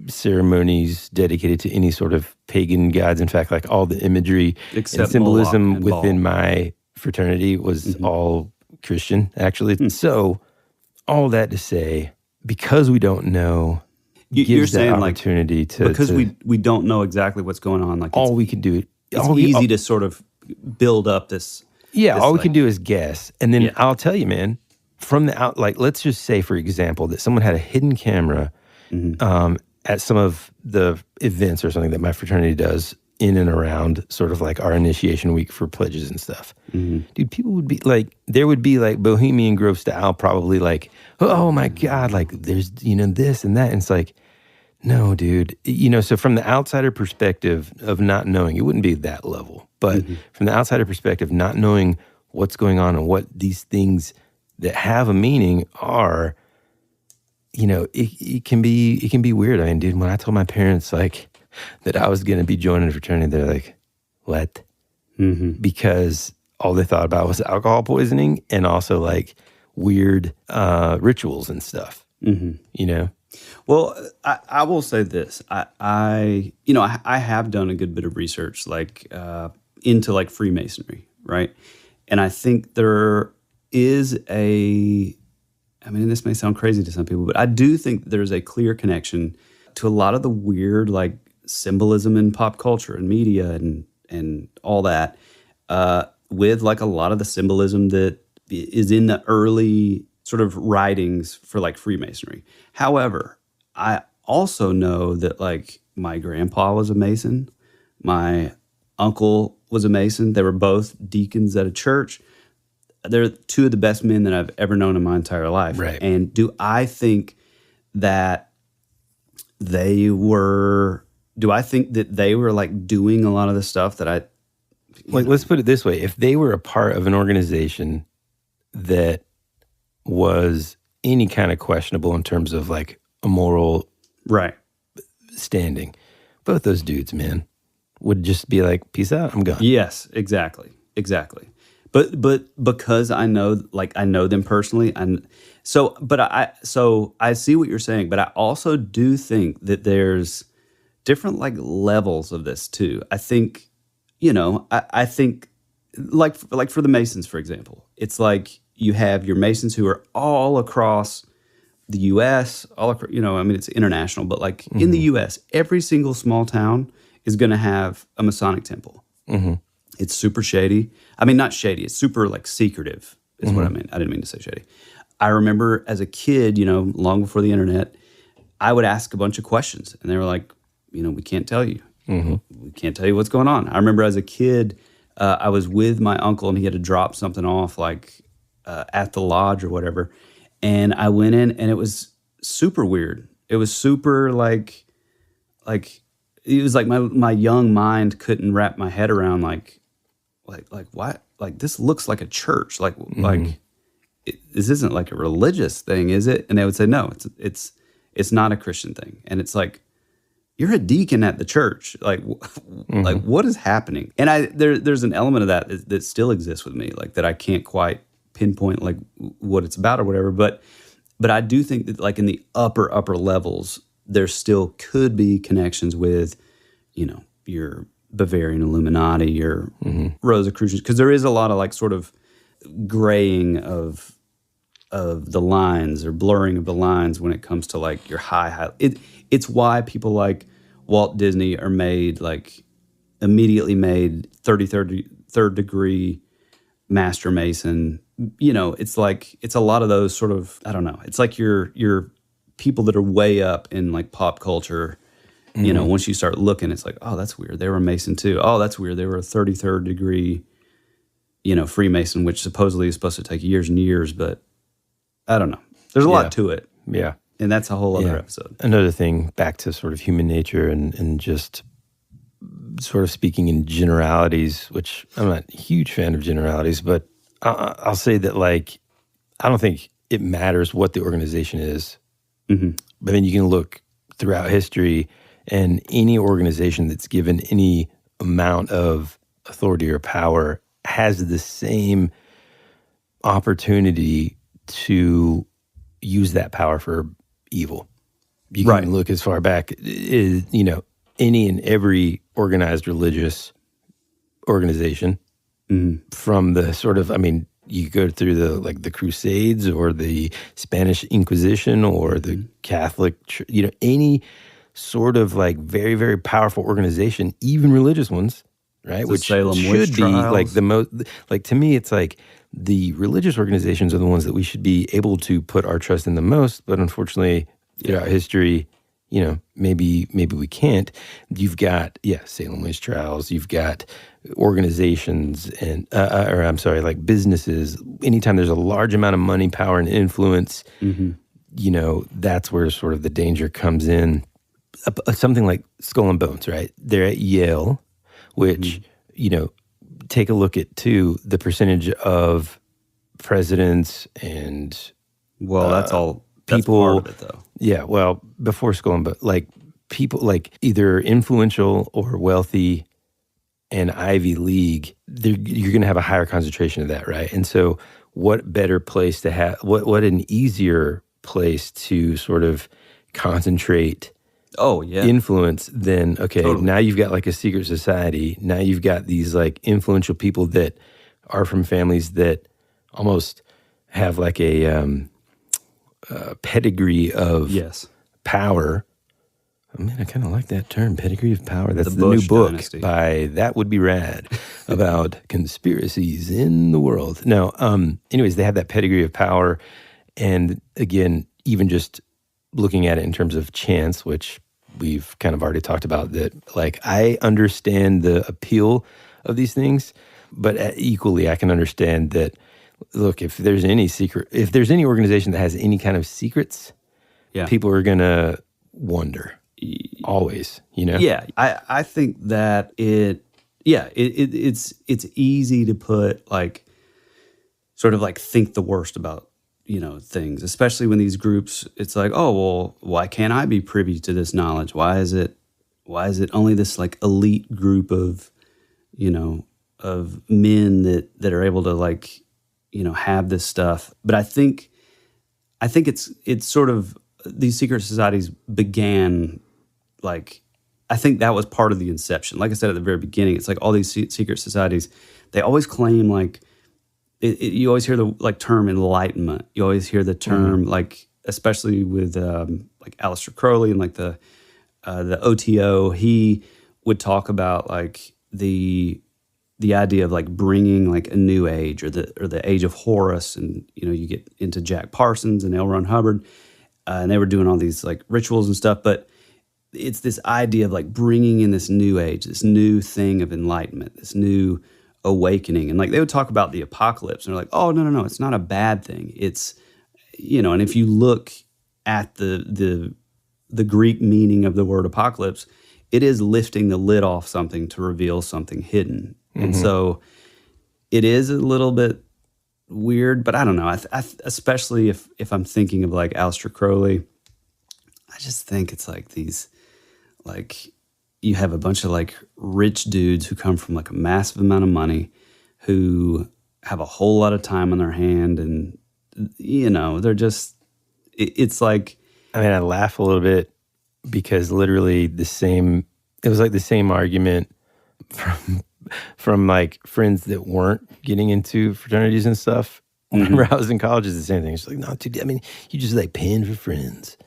ceremonies dedicated to any sort of pagan gods. In fact, like all the imagery Except and symbolism and within my fraternity was all Christian, actually. So all that to say, because we don't know, you're gives saying that opportunity to... Because we don't know exactly what's going on. Like all we can do... It's easy to sort of build up this... Yeah, this, all we like, can do is guess. And then I'll tell you, man, from the out, like, let's just say, for example, that someone had a hidden camera at some of the events or something that my fraternity does in and around sort of like our initiation week for pledges and stuff. Dude, people would be like, there would be like Bohemian Grove style, probably like, oh my God, like there's, this and that. And it's like, no, dude. So from the outsider perspective of not knowing, it wouldn't be that level. But from the outsider perspective, not knowing what's going on and what these things that have a meaning are, it can be weird. I mean, dude, when I told my parents like that I was going to be joining a fraternity, they're like, what? Because all they thought about was alcohol poisoning and also like weird rituals and stuff, Well, I will say this. I have done a good bit of research like into like Freemasonry, right? And I think there is this may sound crazy to some people, but I do think there's a clear connection to a lot of the weird like symbolism in pop culture and media and all that with like a lot of the symbolism that is in the early sort of writings for like Freemasonry. However, I also know that like my grandpa was a Mason, my uncle was a Mason. They were both deacons at a church. They're two of the best men that I've ever known in my entire life. Right. And do I think that they were like doing a lot of the stuff that I... Like, let's put it this way. If they were a part of an organization that was any kind of questionable in terms of like a moral standing, both those dudes, man, would just be like, peace out, I'm gone. Yes, exactly. But because I know them personally, so I see what you're saying, but I also do think that there's different like levels of this too. I think, I think like for the Masons, for example, it's like you have your Masons who are all across the U.S., it's international, but like in the U.S., every single small town is going to have a Masonic temple. It's super shady. I mean, not shady. It's super like secretive is what I mean. I didn't mean to say shady. I remember as a kid, long before the internet, I would ask a bunch of questions and they were like, we can't tell you. We can't tell you what's going on. I remember as a kid, I was with my uncle and he had to drop something off like at the lodge or whatever. And I went in and it was super weird. It was super like it was like my young mind couldn't wrap my head around like what? Like this looks like a church. Like this isn't like a religious thing, is it? And they would say, no, it's not a Christian thing. And it's like, you're a deacon at the church. Like, like what is happening? And there's an element of that still exists with me, like that I can't quite pinpoint like what it's about or whatever. But I do think that like in the upper levels, there still could be connections with, your Bavarian Illuminati, your Rosicrucians, because there is a lot of like sort of graying of the lines or blurring of the lines when it comes to like your high. It's why people like Walt Disney are made like immediately made 33rd degree master mason. You know, it's a lot of those sort of, I don't know. It's like your people that are way up in like pop culture. You know, once you start looking, it's like, oh, that's weird. They were a Mason too. Oh, that's weird. They were a 33rd degree, you know, Freemason, which supposedly is supposed to take years and years, but I don't know. There's a lot to it. Yeah. And that's a whole other episode. Another thing, back to sort of human nature and just sort of speaking in generalities, which I'm not a huge fan of generalities, but I'll say that, like, I don't think it matters what the organization is. But then you can look throughout history, and any organization that's given any amount of authority or power has the same opportunity to use that power for evil. You can look as far back, you know, any and every organized religious organization from the sort of, I mean, you go through the Crusades or the Spanish Inquisition or the Catholic, you know, any sort of like very, very powerful organization, even religious ones, right? The Which Salem should witch be trials. like the most, like to me, it's like the religious organizations are the ones that we should be able to put our trust in the most. But unfortunately, throughout history, you know, maybe we can't. You've got, Salem witch trials. You've got organizations and, like businesses. Anytime there's a large amount of money, power, and influence, you know, that's where sort of the danger comes in. Something like Skull and Bones, right? They're at Yale, which, you know, take a look at, too, the percentage of presidents and... Well, that's all... That's people, part of it, though. Yeah, well, before Skull and Bones, like, people, like, either influential or wealthy and Ivy League, you're going to have a higher concentration of that, right? And so what better place to have... What an easier place to sort of concentrate... influence, then now you've got like a secret society. Now you've got these like influential people that are from families that almost have like a pedigree of power. Oh, man, I kind of like that term, pedigree of power. That's the new book dynasty. by That Would Be Rad about conspiracies in the world. No, anyways, they have that pedigree of power. And again, even just looking at it in terms of chance, which we've kind of already talked about, that like I understand the appeal of these things, but equally I can understand that, look, if there's any organization that has any kind of secrets, people are going to wonder always, you know? Yeah, I think that it's easy to put like, sort of like think the worst about, you know, things, especially when these groups, it's like, oh, well, why can't I be privy to this knowledge? Why is it only this like elite group of, you know, of men that are able to like, you know, have this stuff? But I think it's sort of, these secret societies began like, I think that was part of the inception. Like I said at the very beginning, it's like all these secret societies, they always claim like, you always hear the like term enlightenment. You always hear the term like, especially with like Aleister Crowley and like the OTO. He would talk about like the idea of like bringing like a new age or the age of Horus, and you know you get into Jack Parsons and L. Ron Hubbard, and they were doing all these like rituals and stuff. But it's this idea of like bringing in this new age, this new thing of enlightenment, this new awakening. And like they would talk about the apocalypse and they're like, oh, no, it's not a bad thing. It's, you know, and if you look at the Greek meaning of the word apocalypse, it is lifting the lid off something to reveal something hidden. And so it is a little bit weird, but I don't know. I especially if I'm thinking of like Aleister Crowley, I just think it's like these, like, you have a bunch of like rich dudes who come from like a massive amount of money, who have a whole lot of time on their hand, and you know they're just. It's like, I mean, I laugh a little bit because literally it was like the same argument from like friends that weren't getting into fraternities and stuff. Whenever I was in college, it's the same thing. It's like, no, dude, I mean, you just like paying for friends,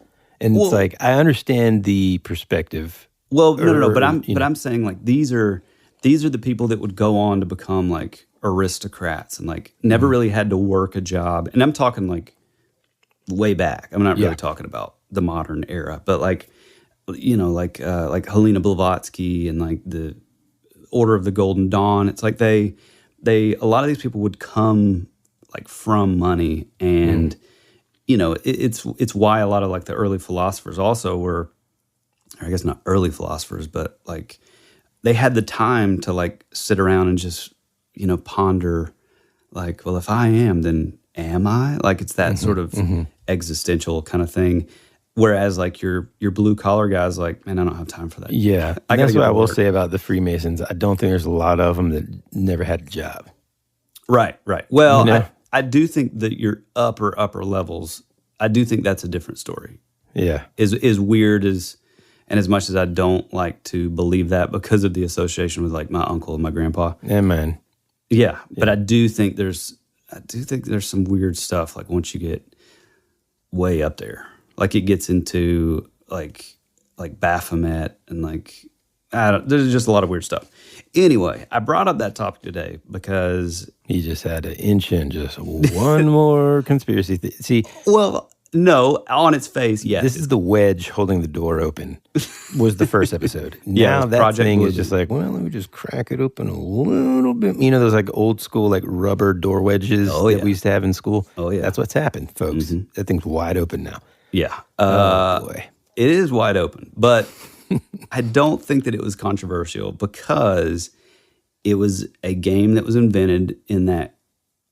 and it's like I understand the perspective. Well, no, but I'm saying like these are these are the people that would go on to become like aristocrats and like never really had to work a job. And I'm talking like way back. I'm not really talking about the modern era, but like, you know, like Helena Blavatsky and like the Order of the Golden Dawn. It's like a lot of these people would come like from money, and you know, it's why a lot of like the early philosophers also were, or I guess not early philosophers, but like they had the time to like sit around and just, you know, ponder like, well, if I am, then am I? Like it's that sort of existential kind of thing. Whereas like your blue collar guys, like, man, I don't have time for that. Yeah, that's what I will say about the Freemasons. I don't think there's a lot of them that never had a job. Right. Well, You know? I do think that your upper levels, I do think that's a different story. Yeah, As weird as, and as much as I don't like to believe that because of the association with like my uncle and my grandpa. yeah, man. Yeah, but I do think there's some weird stuff like once you get way up there. Like it gets into like Baphomet and like there's just a lot of weird stuff. Anyway, I brought up that topic today because He just had to inch in just one more conspiracy. See, well, no, on its face, yes. this is the wedge holding the door open. Was the first episode. Yeah, Now it was that Project thing Blue is just like, well, let me just crack it open a little bit. You know those like old school like rubber door wedges that we used to have in school. Oh yeah, that's what's happened, folks. That thing's wide open now. Yeah. Oh boy, it is wide open, but I don't think that it was controversial because it was a game that was invented in that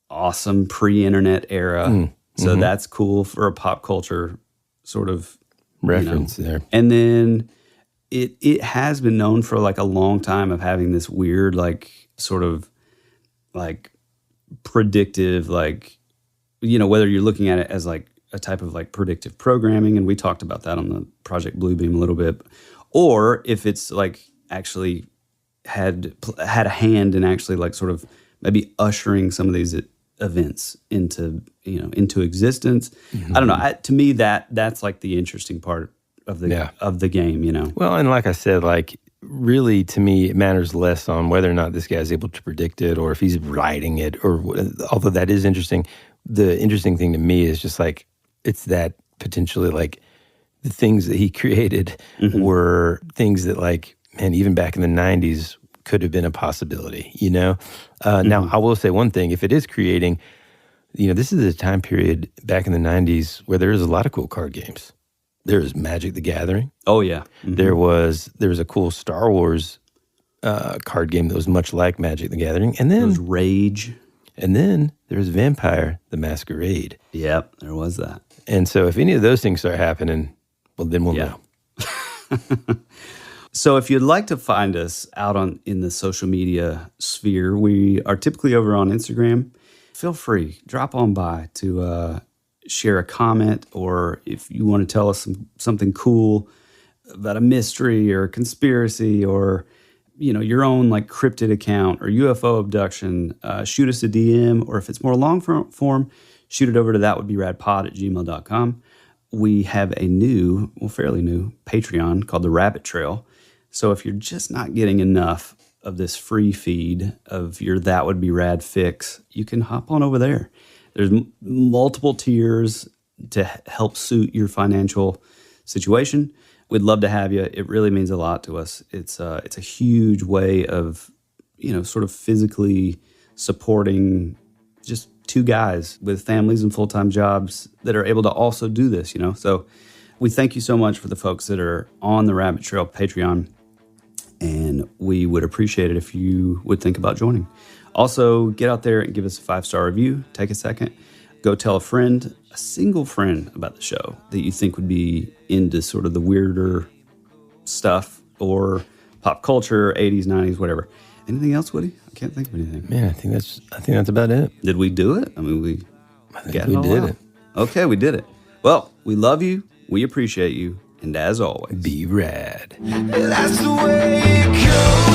awesome pre-internet era. So that's cool for a pop culture sort of reference there. And then it has been known for like a long time of having this weird like sort of like predictive, like, you know, whether you're looking at it as like a type of like predictive programming, and we talked about that on the Project Bluebeam a little bit, or if it's like actually had a hand in actually like sort of maybe ushering some of these events into existence. I don't know. To me, that's like the interesting part of the game, you know. Well, and like I said, like really to me, it matters less on whether or not this guy's able to predict it or if he's writing it, or although that is interesting. The interesting thing to me is just like it's that potentially like the things that he created were things that like, man, even back in the 90s could have been a possibility, you know? Now, I will say one thing. If it is creating, you know, this is a time period back in the 90s where there is a lot of cool card games. There was Magic the Gathering. Oh, yeah. There was a cool Star Wars card game that was much like Magic the Gathering. And then there was Rage. And then there was Vampire the Masquerade. Yep, there was that. And so if any of those things start happening, well, then we'll know. So if you'd like to find us out in the social media sphere, we are typically over on Instagram. Feel free, drop on by to share a comment, or if you want to tell us something cool about a mystery or a conspiracy, or you know, your own like cryptid account or UFO abduction, shoot us a DM, or if it's more long form, shoot it over to thatwouldberadpod@gmail.com. We have a fairly new Patreon called The Rabbit Trail. So if you're just not getting enough of this free feed of your That Would Be Rad fix, you can hop on over there. There's multiple tiers to help suit your financial situation. We'd love to have you. It really means a lot to us. It's a huge way of, you know, sort of physically supporting just two guys with families and full-time jobs that are able to also do this, you know. So we thank you so much for the folks that are on the Rabbit Trail Patreon, and we would appreciate it if you would think about joining. Also, get out there and give us a 5-star review. Take a second. Go tell a single friend about the show that you think would be into sort of the weirder stuff or pop culture, 80s, 90s, whatever. Anything else, Woody? I can't think of anything. Man, I think that's about it. Did we do it? I mean, we did it. Okay, we did it. Well, we love you. We appreciate you. And as always, be rad. That's the way it goes.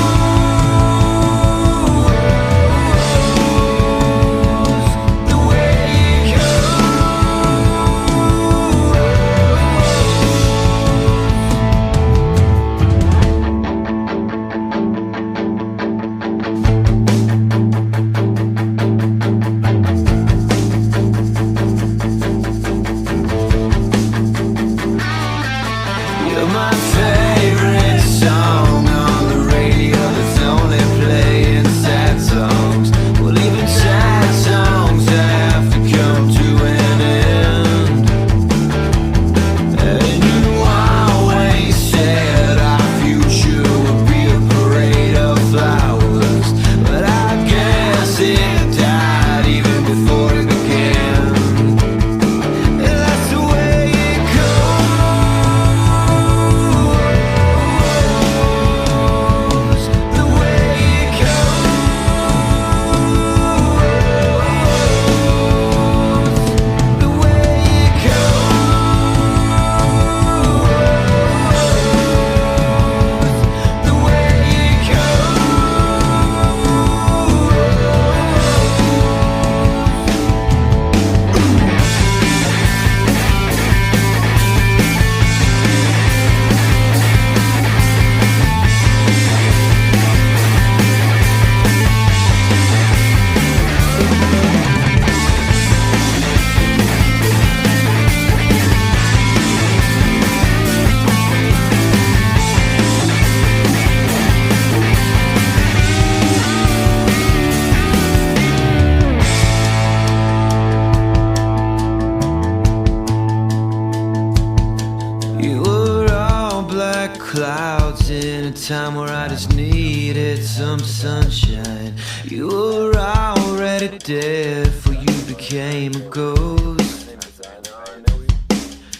time where I just needed some sunshine. You were already dead before you became a ghost.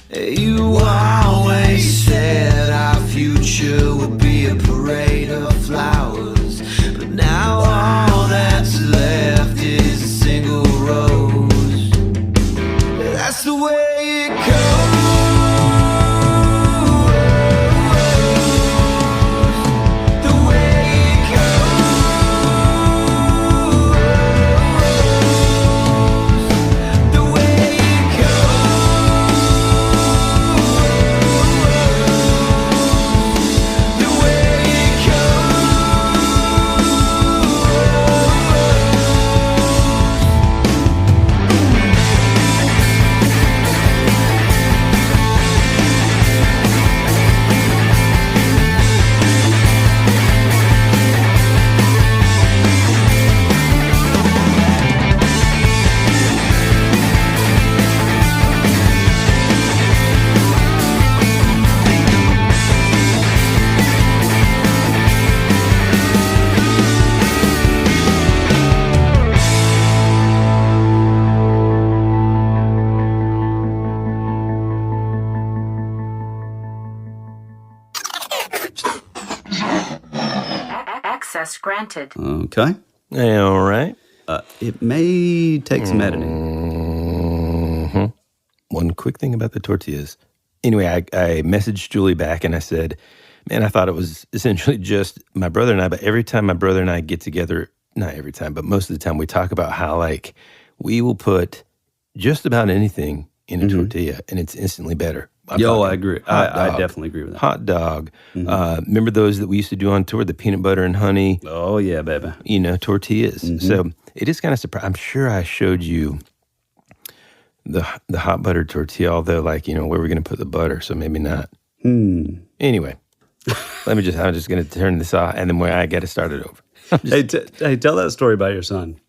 You always said our future would be a parade of flowers, but now all that's left is a single rose. That's the way it goes. Access granted. Okay. All right. It may take some editing. Mm-hmm. One quick thing about the tortillas. Anyway, I messaged Julie back and I said, man, I thought it was essentially just my brother and I, but every time my brother and I get together, not every time, but most of the time we talk about how like we will put just about anything in a tortilla and it's instantly better. I agree. I definitely agree with that. Hot dog. Remember those that we used to do on tour, the peanut butter and honey? Oh, yeah, baby. You know, tortillas. So it is kind of surprising. I'm sure I showed you the hot butter tortilla, although like, you know, where we're going to put the butter, so maybe not. Anyway, I'm just going to turn this off, and then I got to start it over. Hey, tell that story about your son.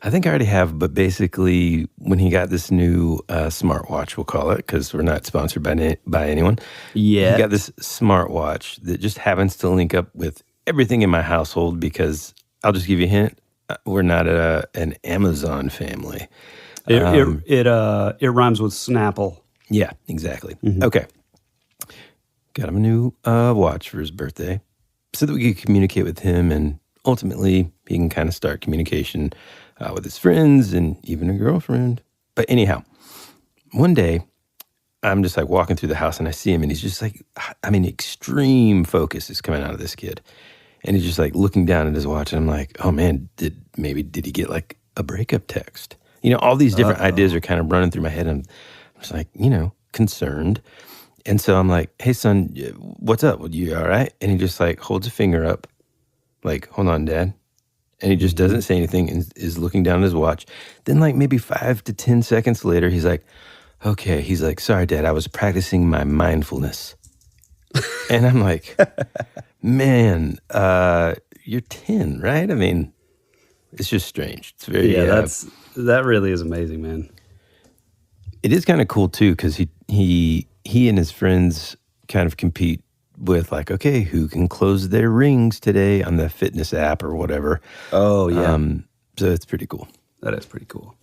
I think I already have, but basically when he got this new smartwatch, we'll call it, because we're not sponsored by anyone. Yeah. He got this smartwatch that just happens to link up with everything in my household because, I'll just give you a hint, we're not an Amazon family. It rhymes with Snapple. Yeah, exactly. Okay. Got him a new watch for his birthday so that we could communicate with him, and ultimately he can kind of start communication with his friends and even a girlfriend. But anyhow, one day I'm just like walking through the house and I see him and he's just like, I mean, extreme focus is coming out of this kid. And he's just like looking down at his watch and I'm like, oh man, did he get like a breakup text? You know, all these different ideas are kind of running through my head. And I'm just like, you know, concerned. And so I'm like, hey son, what's up? You all right? And he just like holds a finger up like, hold on, Dad. And he just doesn't say anything and is looking down at his watch. Then like maybe 5 to 10 seconds later, he's like, okay. He's like, sorry, Dad, I was practicing my mindfulness. And I'm like, man, you're 10, right? I mean, it's just strange. It's very... that really is amazing, man. It is kind of cool, too, because he and his friends kind of compete with like, okay, who can close their rings today on the fitness app or whatever. Oh, yeah. So it's pretty cool. That is pretty cool.